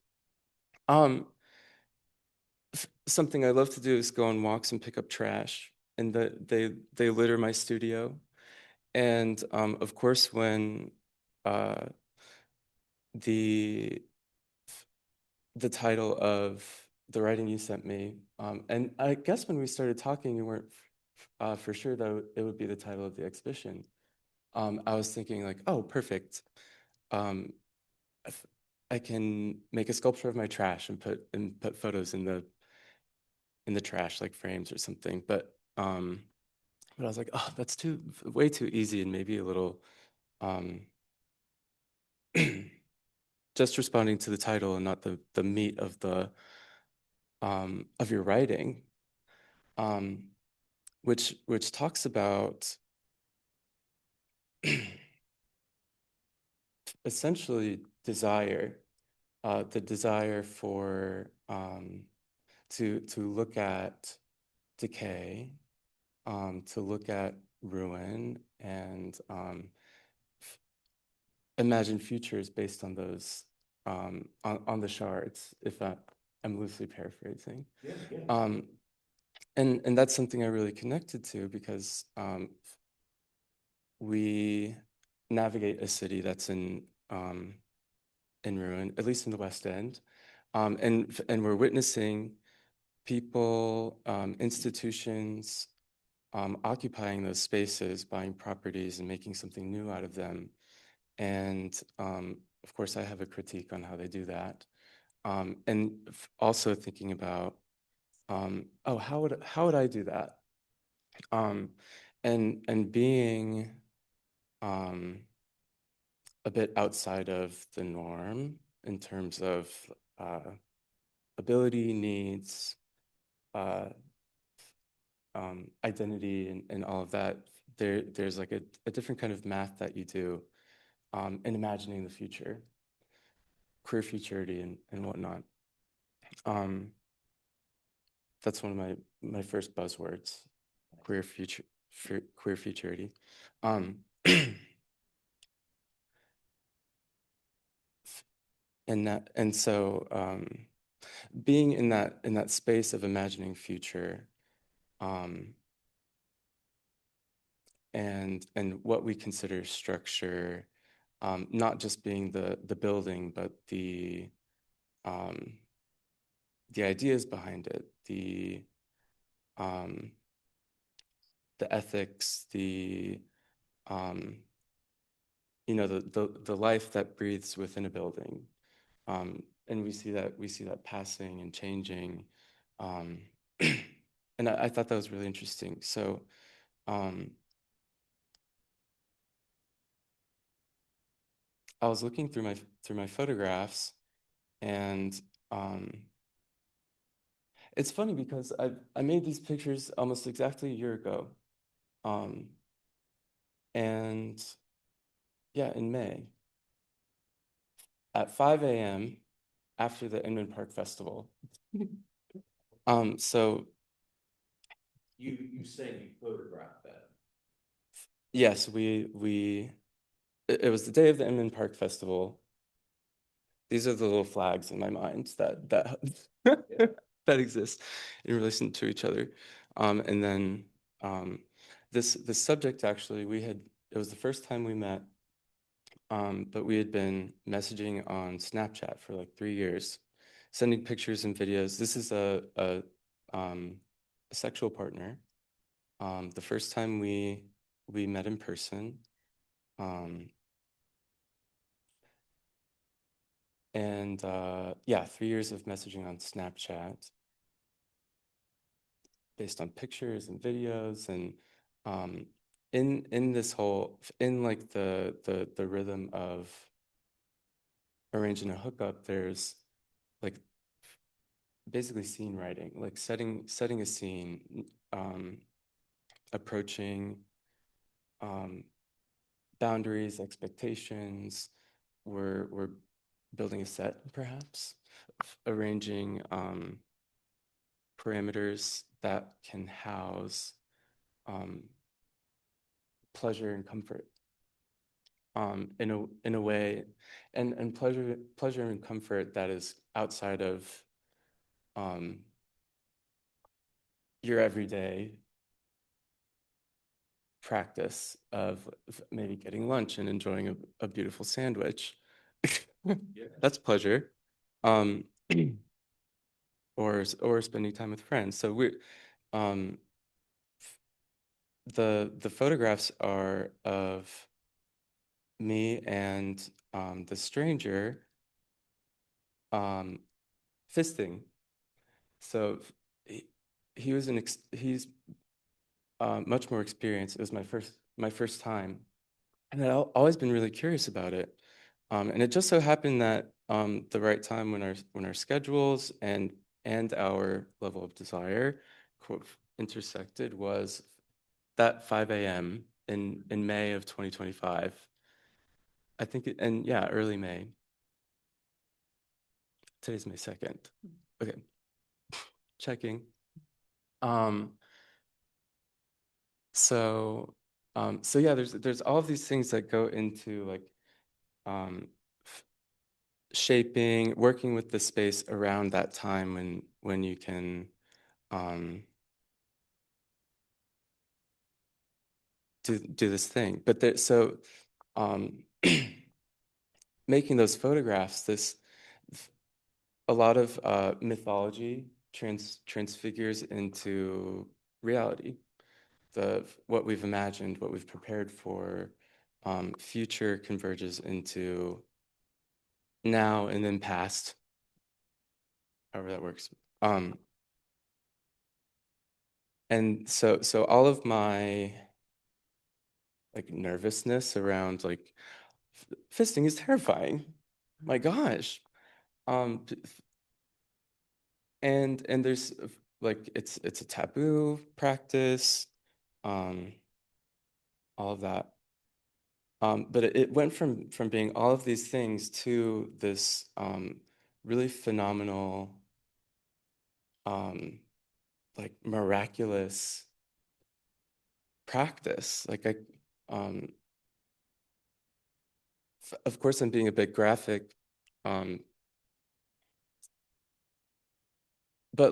Something I love to do is go on walks and pick up trash, and they litter my studio. And of course, when uh, the the title of the writing you sent me, and I guess when we started talking, you weren't for sure that it would be the title of the exhibition. I was thinking like, oh, perfect. Um, if I can make a sculpture of my trash and put photos in the trash like frames or something. But I was like, oh, that's way too easy and maybe a little just responding to the title and not the meat of your writing, which talks about essentially desire, the desire for to look at decay, to look at ruin, and imagine futures based on those on the shards. If I'm loosely paraphrasing. yeah. And that's something I really connected to because we navigate a city that's in ruin, at least in the West End, and we're witnessing people, institutions occupying those spaces, buying properties, and making something new out of them. And of course, I have a critique on how they do that, and also thinking about, oh, how would I do that? And being a bit outside of the norm in terms of ability, needs, uh, identity, and all of that. There's like a different kind of math that you do in imagining the future, queer futurity, and whatnot. that's one of my first buzzwords, queer futurity. And so being in that space of imagining future, and what we consider structure, not just being the building, but the ideas behind it, the ethics, the the life that breathes within a building. And we see that passing and changing. And I thought that was really interesting. So I was looking through my photographs, and it's funny because I made these pictures almost exactly a year ago. And yeah, in May at 5 a.m. after the Inman Park Festival. So You say you photographed that. yes, it was the day of the Inman Park Festival. These are the little flags in my mind that that exist in relation to each other. And then this subject, actually, it was the first time we met, but we had been messaging on Snapchat for like 3 years, sending pictures and videos. This is a sexual partner. The first time we met in person, and yeah, 3 years of messaging on Snapchat based on pictures and videos, and in this whole, in like the rhythm of arranging a hookup, there's like basically scene writing, like setting a scene, approaching boundaries, expectations. We're building a set, perhaps, arranging parameters that can house pleasure and comfort, in a way, and pleasure and comfort that is outside of your everyday practice of maybe getting lunch and enjoying a beautiful sandwich. That's pleasure. Um, or spending time with friends. So the photographs are of me and the stranger fisting. So he's much more experienced. It was my first time, and I've always been really curious about it. And it just so happened that the right time when our schedules and our level of desire quote intersected was that 5 a.m. in May of 2025. I think, and yeah, early May. Today's May 2nd. Okay. Checking. So yeah, there's all of these things that go into like shaping, working with the space around that time when you can do this thing. But making those photographs, a lot of mythology transfigures into reality. What we've imagined, what we've prepared for, future converges into now and then past, however that works. And so all of my like nervousness around like fisting is terrifying. My gosh. And there's like it's a taboo practice, all of that. But it went from being all of these things to this really phenomenal like miraculous practice. Like of course I'm being a bit graphic, but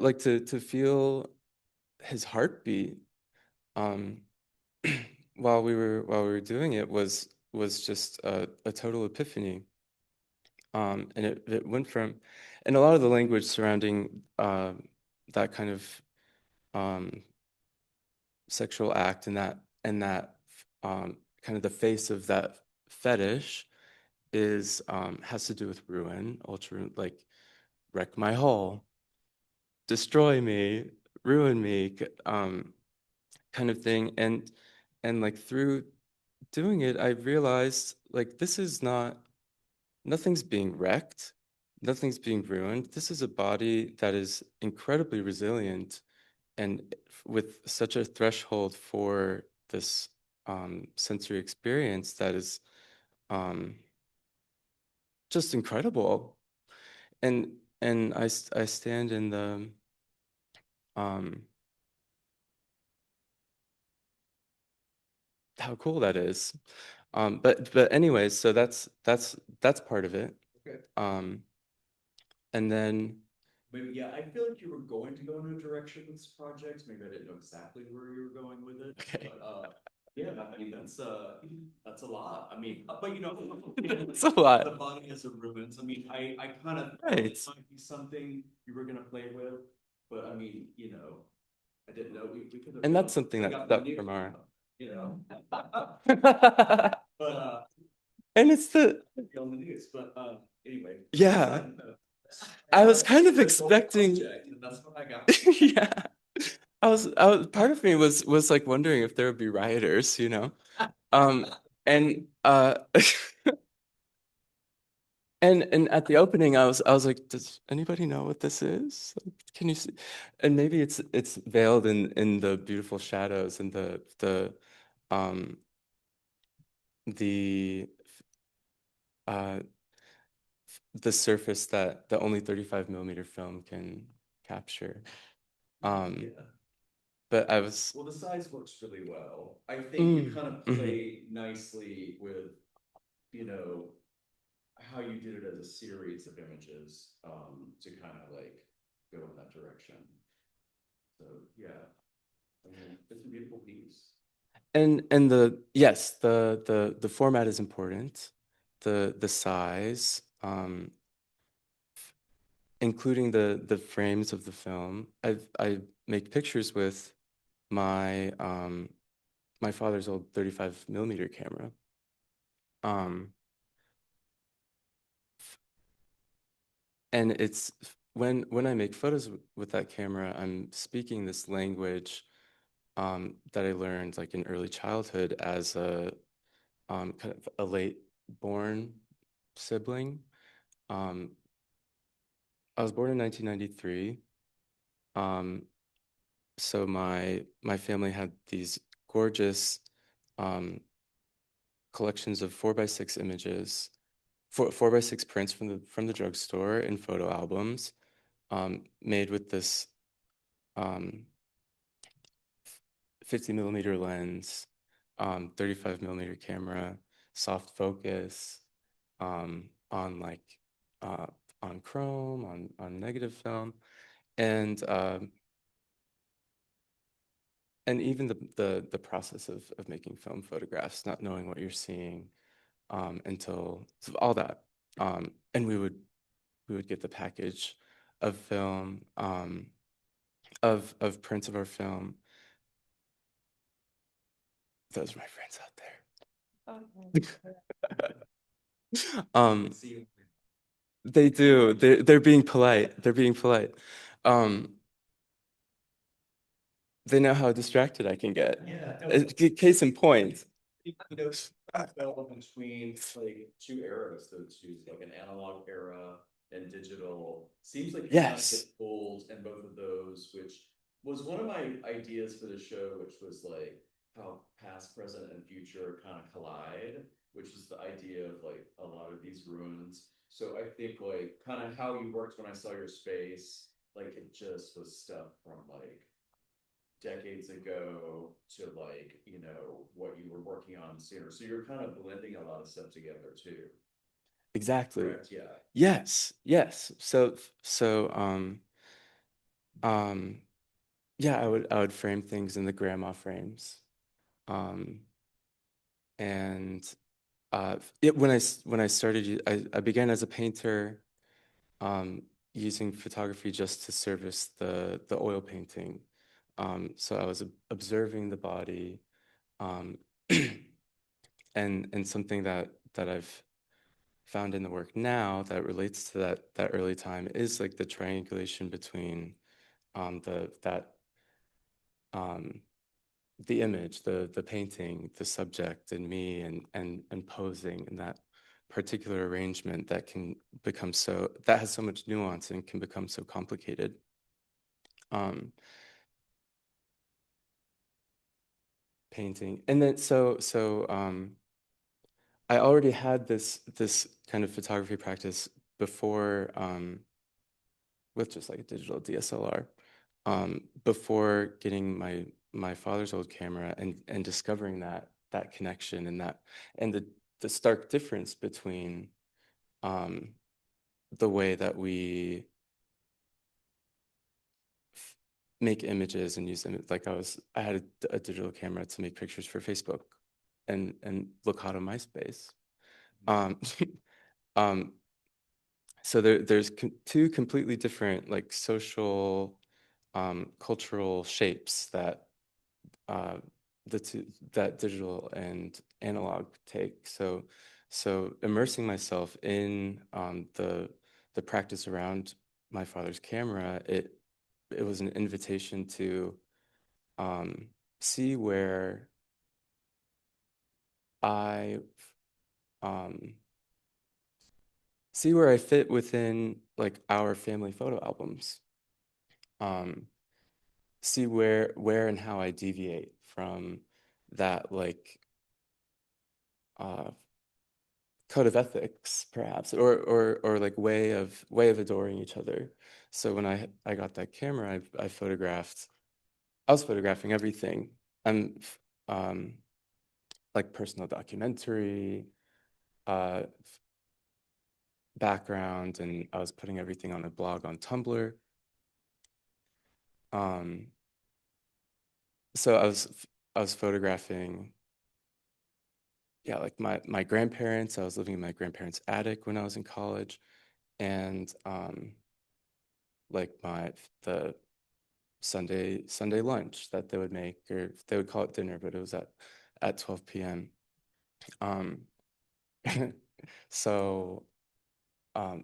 like to feel his heartbeat um, while we were doing it was just a total epiphany. And it went from, and a lot of the language surrounding that kind of sexual act and that kind of the face of that fetish is has to do with ruin, ultra, like wreck my hull, destroy me, ruin me, kind of thing. And like through doing it, I realized like this is not, nothing's being wrecked, nothing's being ruined. This is a body that is incredibly resilient and with such a threshold for this sensory experience that is just incredible. And I stand in the how cool that is. But anyways, so that's part of it. Okay. And then Maybe, yeah, I feel like you were going to go in a direction with this project. Maybe I didn't know exactly where you were going with it. Okay. But, yeah, I mean, that's a lot. I mean, but you know. It's a lot. The body has a ruins. I mean, I kind of Right. it might be something you were gonna play with, but I mean, you know, I didn't know we could have. And that's something we that got stuck the from news, our You know. But and it's the on the news, but anyway. yeah. I was kind of expecting That's what I got. yeah. I was part of me was like wondering if there would be rioters, you know. And and at the opening I was like, does anybody know what this is? Like, can you see? And maybe it's veiled in the beautiful shadows and um the uh the surface that the only 35mm film can capture. Yeah. But I was Well, the size works really well. I think you Mm, kind of mhm. play nicely with, you know, how you did it as a series of images, to kind of like go in that direction. So yeah, I mean, it's a beautiful piece. And the yes, the format is important. The size, including the frames of the film. I make pictures with my my father's old 35mm camera. And it's when I make photos with that camera, I'm speaking this language that I learned like in early childhood as a kind of a late born sibling. Um, I was born in 1993. So my family had these gorgeous collections of 4x6 images, 4x6 prints from the drugstore in photo albums, made with this 50mm lens, 35mm camera, soft focus, on like on chrome, on negative film, and even the process of making film photographs, not knowing what you're seeing until so all that, and we would get the package of film, of prints of our film. Those are my friends out there. They do. They're being polite. They're being polite. They know how distracted I can get. Yeah. Case in point. Fell between like two eras, those two, like an analog era and digital. Seems like you kind of Yes. get pulled in both of those, which was one of my ideas for the show, which was like how past, present, and future kind of collide, which is the idea of like a lot of these ruins. So I think like kind of how you worked when I saw your space, like it just was stuff from like decades ago to like, you know, what you were working on sooner. So you're kind of blending a lot of stuff together too. Exactly. Correct? Yeah. Yes, yes. Um, yeah, I would frame things in the grandma frames. Um, and when I started, I began as a painter, using photography just to service the oil painting. So I was observing the body, um, and something that I've found in the work now that relates to that early time is like the triangulation between that um, the image, the painting, the subject, and me, and posing, and that particular arrangement that can become that has so much nuance and can become so complicated. Painting, and then I already had this kind of photography practice before, with just like a digital DSLR, before getting my father's old camera and discovering that connection and the stark difference between um, the way that we make images and use them. Like I had a digital camera to make pictures for Facebook and look hot on MySpace. Um, um, so there's two completely different like social, cultural shapes that uh, that digital and analog take. So immersing myself in the practice around my father's camera, it was an invitation to um, see where I um, see where I fit within like our family photo albums. Um, See where and how I deviate from that like uh, code of ethics, perhaps, or like way of adoring each other. So when I got that camera, I was photographing everything. I'm um, like personal documentary, uh, background, and I was putting everything on a blog on Tumblr. Um, so I was photographing, yeah, like my grandparents. I was living in my grandparents' attic when I was in college, and like the Sunday lunch that they would make, or they would call it dinner, but it was at 12 p.m. Um, so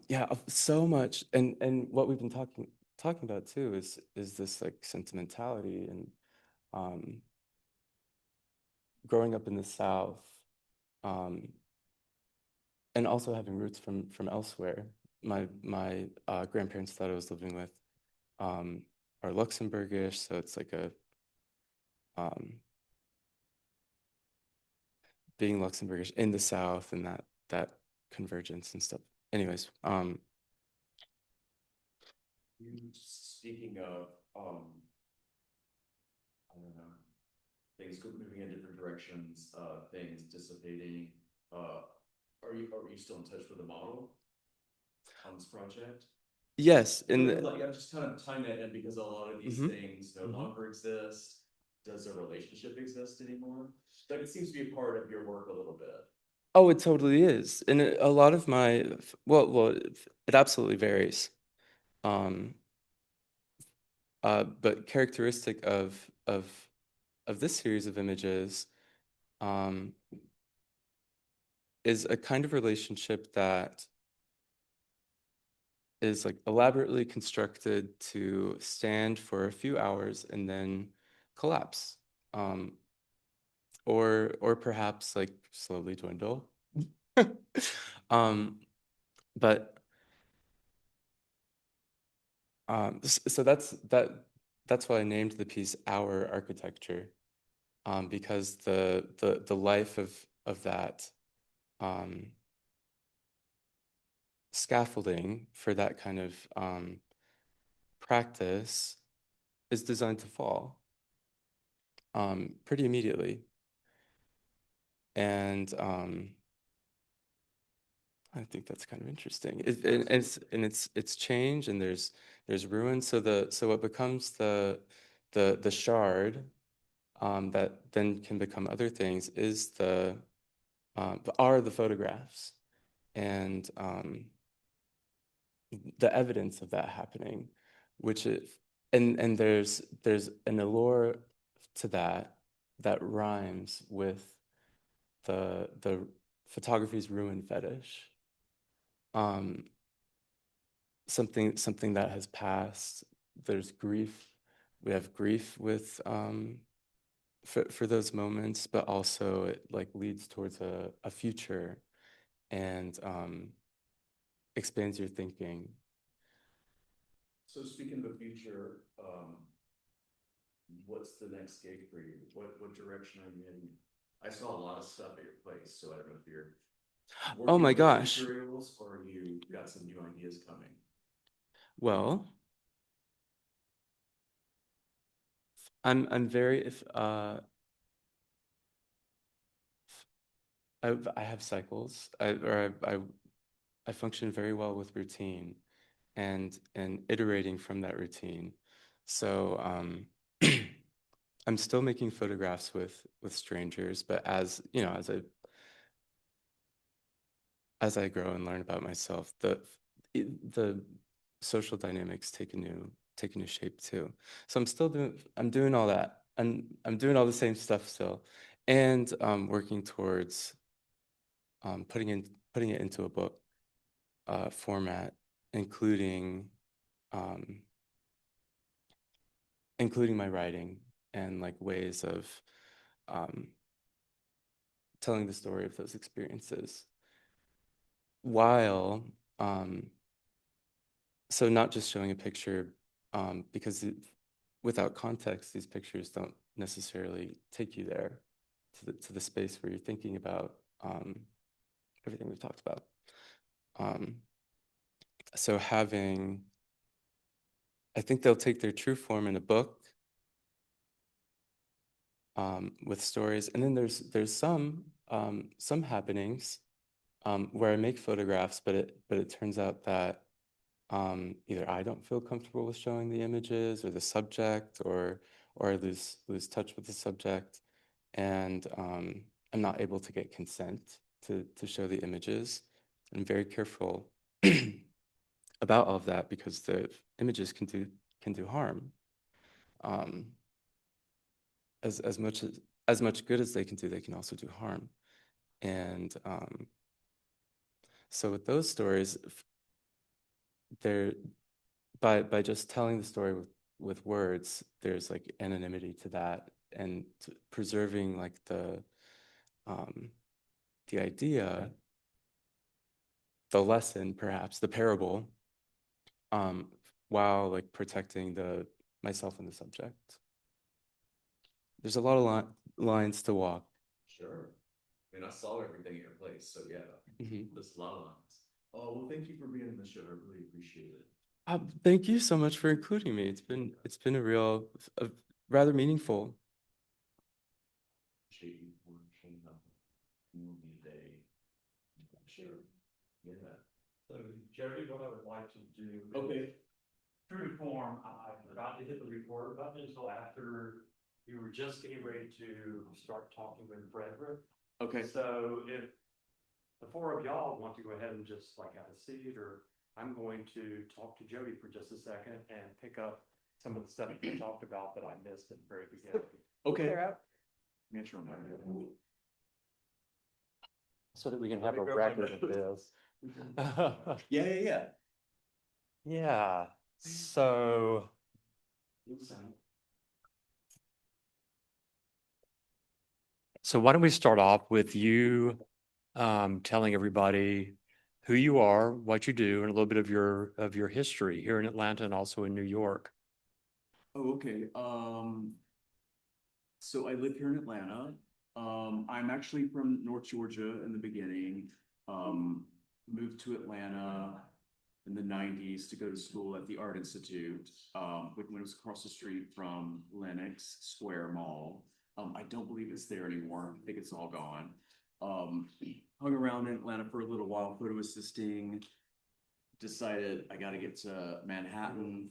yeah, so much, and what we've been talking about too is this like sentimentality and um, growing up in the South, um, and also having roots from elsewhere. My grandparents that I was living with um, are Luxembourgish, so it's like a being Luxembourgish in the South and that convergence and stuff. Anyways, You speaking of I don't know, things moving in different directions, things dissipating. Are you still in touch with the model on this project? yes, Like, I'm just kind of tying that in because a lot of these things no longer exist. Does a relationship exist anymore? Like, it seems to be a part of your work a little bit. oh, it totally is, and a lot of well, it absolutely varies. Um, but characteristic of this series of images um, is a kind of relationship that is like elaborately constructed to stand for a few hours and then collapse, um, or perhaps like slowly dwindle. um, but so that's why I named the piece "Our Architecture," because the life of that um, scaffolding for that kind of practice is designed to fall. pretty immediately. And I think that's kind of interesting. It's change, and there's ruin. So what becomes the shard that then can become other things is are the photographs, and the evidence of that happening, which is and there's an allure to that rhymes with the photography's ruin fetish. Something that has passed. There's grief. We have grief with for those moments, but also it like leads towards a future, and expands your thinking. So speaking of the future, what's the next gig for you? What direction are you in? I saw a lot of stuff at your place, so I don't know if you're Oh my working with gosh. materials or you got some new ideas coming. Well, I'm very I have cycles. I function very well with routine, and iterating from that routine. So I'm still making photographs with strangers, but as you know, as I grow and learn about myself, the social dynamics take a new shape too. So I'm doing all that. I'm doing all the same stuff still, and working towards putting it into a book format, including my writing and like ways of telling the story of those experiences, while so not just showing a picture, because without context, these pictures don't necessarily take you there to the space where you're thinking about everything we've talked about. So I think they'll take their true form in a book, with stories, and then there's some happenings where I make photographs, but it turns out that either I don't feel comfortable with showing the images or the subject, or I lose touch with the subject, and I'm not able to get consent to show the images. I'm very careful about all of that because the images can do harm. As much good as they can do, they can also do harm. And so with those stories, they're by just telling the story with words, there's like anonymity to that, and preserving like the idea, the lesson, perhaps the parable, while like protecting myself and the subject. There's a lot of lines to walk. Sure. I mean, I saw everything at your place, so yeah, there's a lot of lines. Oh, well, thank you for being on the show. I really appreciate it. Thank you so much for including me. It's been a rather meaningful. Appreciate you for showing up today. Sure. Yeah. So Jody, what I would like to do. Okay. True to form, I forgot to hit the record button until after you were just getting ready to start talking with Fredrik. Okay. So if the four of y'all want to go ahead and just like have a seat, or I'm going to talk to Jody for just a second and pick up some of the stuff you talked about that I missed at the very beginning. Okay. Clear out. Metro. So that we can have a record of this. Yeah. Yeah, so why don't we start off with you telling everybody who you are, what you do, and a little bit of your history here in Atlanta and also in New York. Oh, okay. So I live here in Atlanta. I'm actually from North Georgia in the beginning. Moved to Atlanta in the 90s to go to school at the Art Institute, when it was across the street from Lenox Square Mall. I don't believe it's there anymore. I think it's all gone. Hung around in Atlanta for a little while, photo assisting. Decided I got to get to Manhattan.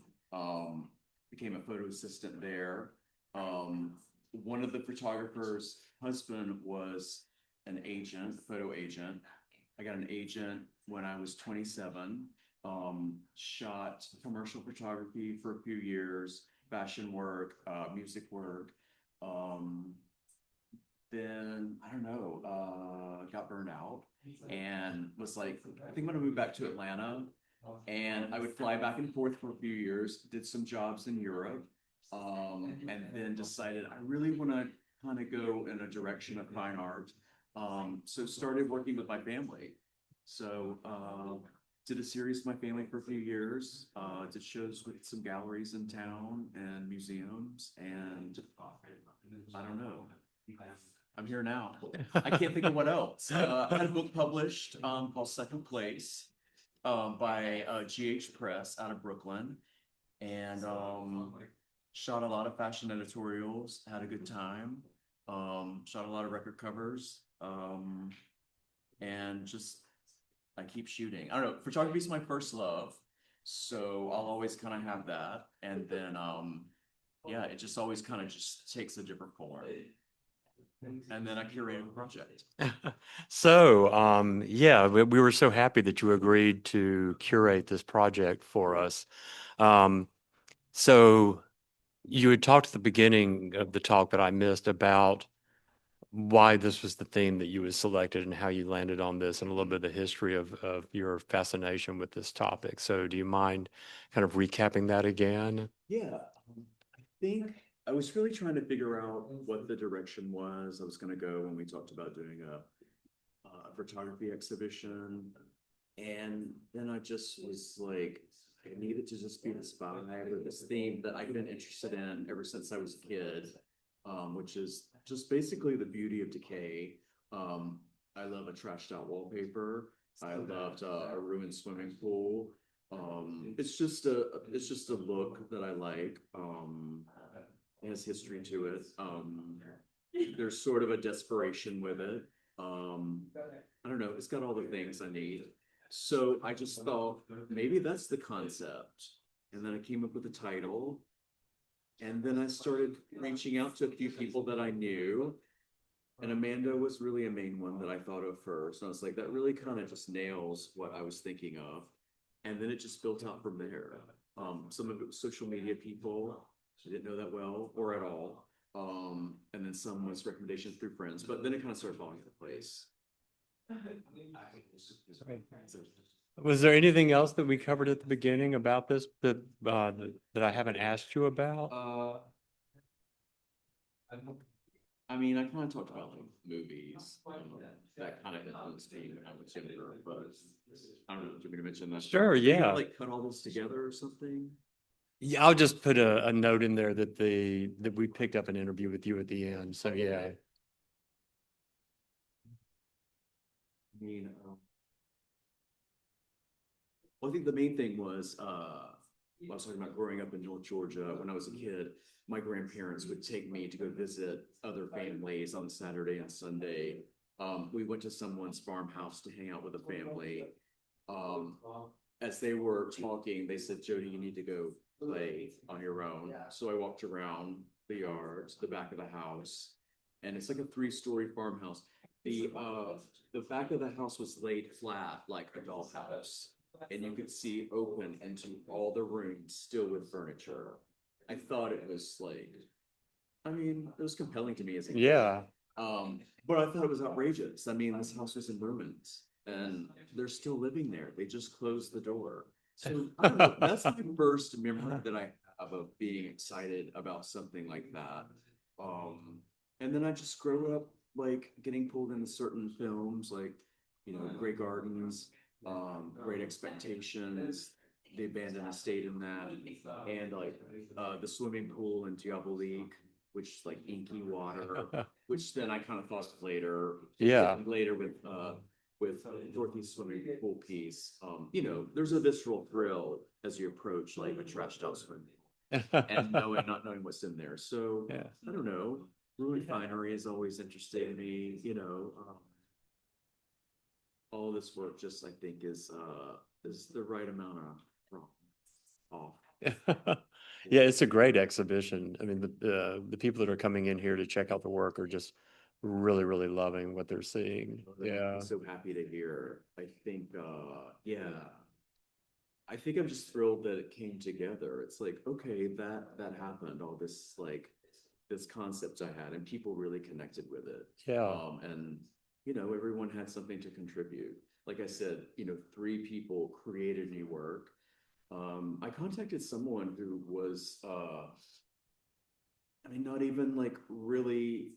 Became a photo assistant there. One of the photographer's husband was an agent, photo agent. I got an agent when I was 27. Shot commercial photography for a few years, fashion work, music work. Then I don't know, got burned out and was like, I think I'm gonna move back to Atlanta. And I would fly back and forth for a few years, did some jobs in Europe, and then decided I really want to kind of go in a direction of fine art. So started working with my family. So did a series with my family for a few years, did shows with some galleries in town and museums, and I don't know. I'm here now. I can't think of what else. I had a book published called Second Place by GH Press out of Brooklyn, and shot a lot of fashion editorials, had a good time, shot a lot of record covers, and just I keep shooting. I don't know, photography is my first love, so I'll always kind of have that, and then yeah, it just always kind of just takes a different form. And then I curated the project. So, yeah, we were so happy that you agreed to curate this project for us. So you had talked at the beginning of the talk that I missed about why this was the theme that you had selected and how you landed on this, and a little bit of the history of your fascination with this topic. So do you mind kind of recapping that again? Yeah, I think I was really trying to figure out what the direction was I was going to go when we talked about doing a photography exhibition. And then I just was like, I needed to just be inspired with this theme that I've been interested in ever since I was a kid, which is just basically the beauty of decay. I love a trashed out wallpaper. I loved a ruined swimming pool. It's just a look that I like. It has history to it. There's sort of a desperation with it. I don't know, it's got all the things I need. So I just thought maybe that's the concept. And then I came up with the title. And then I started reaching out to a few people that I knew. And Amanda was really a main one that I thought of first. And I was like, that really kind of just nails what I was thinking of. And then it just built out from there. Some of it was social media people. I didn't know that well or at all. And then some was recommendations through friends, but then it kind of started falling into place. Was there anything else that we covered at the beginning about this that I haven't asked you about? I mean, I kind of talked about like movies that kind of influenced me when I was younger, but I don't know. Do you want me to mention that? Sure, Are you gonna, yeah. like cut all this together or something? Yeah, I'll just put a note in there that we picked up an interview with you at the end. So yeah. I mean, well, I think the main thing was, I was talking about growing up in North Georgia. When I was a kid, my grandparents would take me to go visit other families on Saturday and Sunday. We went to someone's farmhouse to hang out with a family. As they were talking, they said, Jody, you need to go play on your own. So I walked around the yard, the back of the house, and it's like a 3-story farmhouse. The back of the house was laid flat like a dollhouse, and you could see open into all the rooms still with furniture. I thought it was like, I mean, it was compelling to me as a kid. Yeah. But I thought it was outrageous. I mean, this house was in ruins and they're still living there. They just closed the door. So I don't know, that's my first memory that I have of being excited about something like that. And then I just grew up like getting pulled into certain films like, you know, Grey Gardens, Great Expectations, The Abandoned Estate in that, and like the swimming pool in Diabolique, which is like inky water, which then I kind of thought later. Yeah. Later with Dorothy's swimming pool piece, you know, there's a visceral thrill as you approach like a trashed out swimming pool and not knowing what's in there. So Yeah. I don't know. Ruin finery is always interesting to me, all this work just, I think, is the right amount of wrong off. Yeah, it's a great exhibition. I mean, the people that are coming in here to check out the work are just really, really loving what they're seeing. Yeah. I'm so happy to hear. I think, I think I'm just thrilled that it came together. It's like, okay, that happened, all this, like, this concept I had, and people really connected with it. Yeah. And, everyone had something to contribute. Like I said, 3 people created new work. I contacted someone who was, not even like really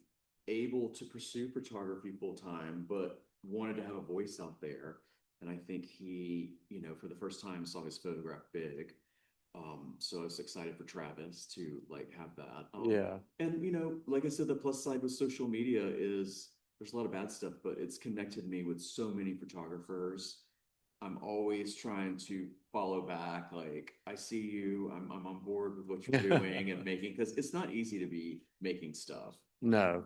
able to pursue photography full time, but wanted to have a voice out there. And I think he, for the first time saw his photograph big. So I was excited for Travis to like have that. Yeah. And like I said, the plus side with social media is there's a lot of bad stuff, but it's connected me with so many photographers. I'm always trying to follow back. Like, I see you, I'm on board with what you're doing and making, because it's not easy to be making stuff. No.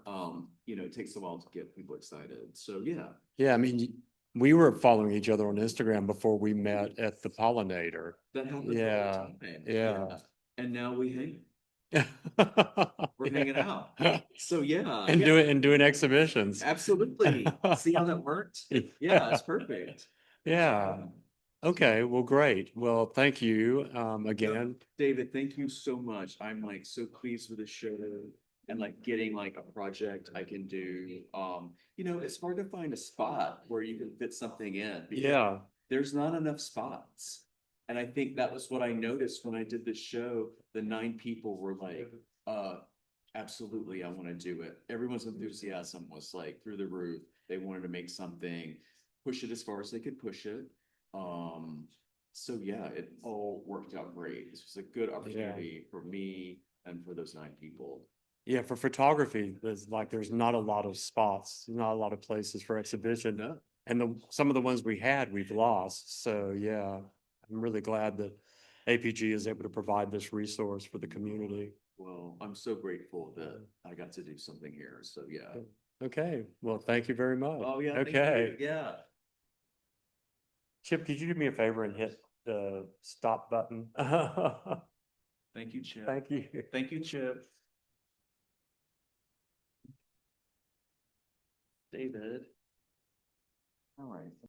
It takes a while to get people excited. So yeah. Yeah, I mean, we were following each other on Instagram before we met at the Pollinator. That happens Yeah, all the time. yeah. And now we hang. We're hanging out. So yeah. And yeah. doing exhibitions. Absolutely. See how that worked? Yeah, it's perfect. Yeah. Okay, well, great. Well, thank you again. David, thank you so much. I'm like so pleased with the show and like getting like a project I can do. It's hard to find a spot where you can fit something in. Because Yeah. there's not enough spots. And I think that was what I noticed when I did this show. The 9 people were like, absolutely, I want to do it. Everyone's enthusiasm was like through the roof. They wanted to make something, push it as far as they could push it. So yeah, it all worked out great. This was a good opportunity for me and for those 9 people. Yeah, for photography, there's not a lot of spots, not a lot of places for exhibition. No. And some of the ones we had, we've lost. So yeah, I'm really glad that APG is able to provide this resource for the community. Well, I'm so grateful that I got to do something here. So yeah. Okay, well, thank you very much. Oh yeah. Okay. Yeah. Chip, could you do me a favor and hit the stop button? Thank you, Chip. Thank you. Thank you, Chip. David. All right.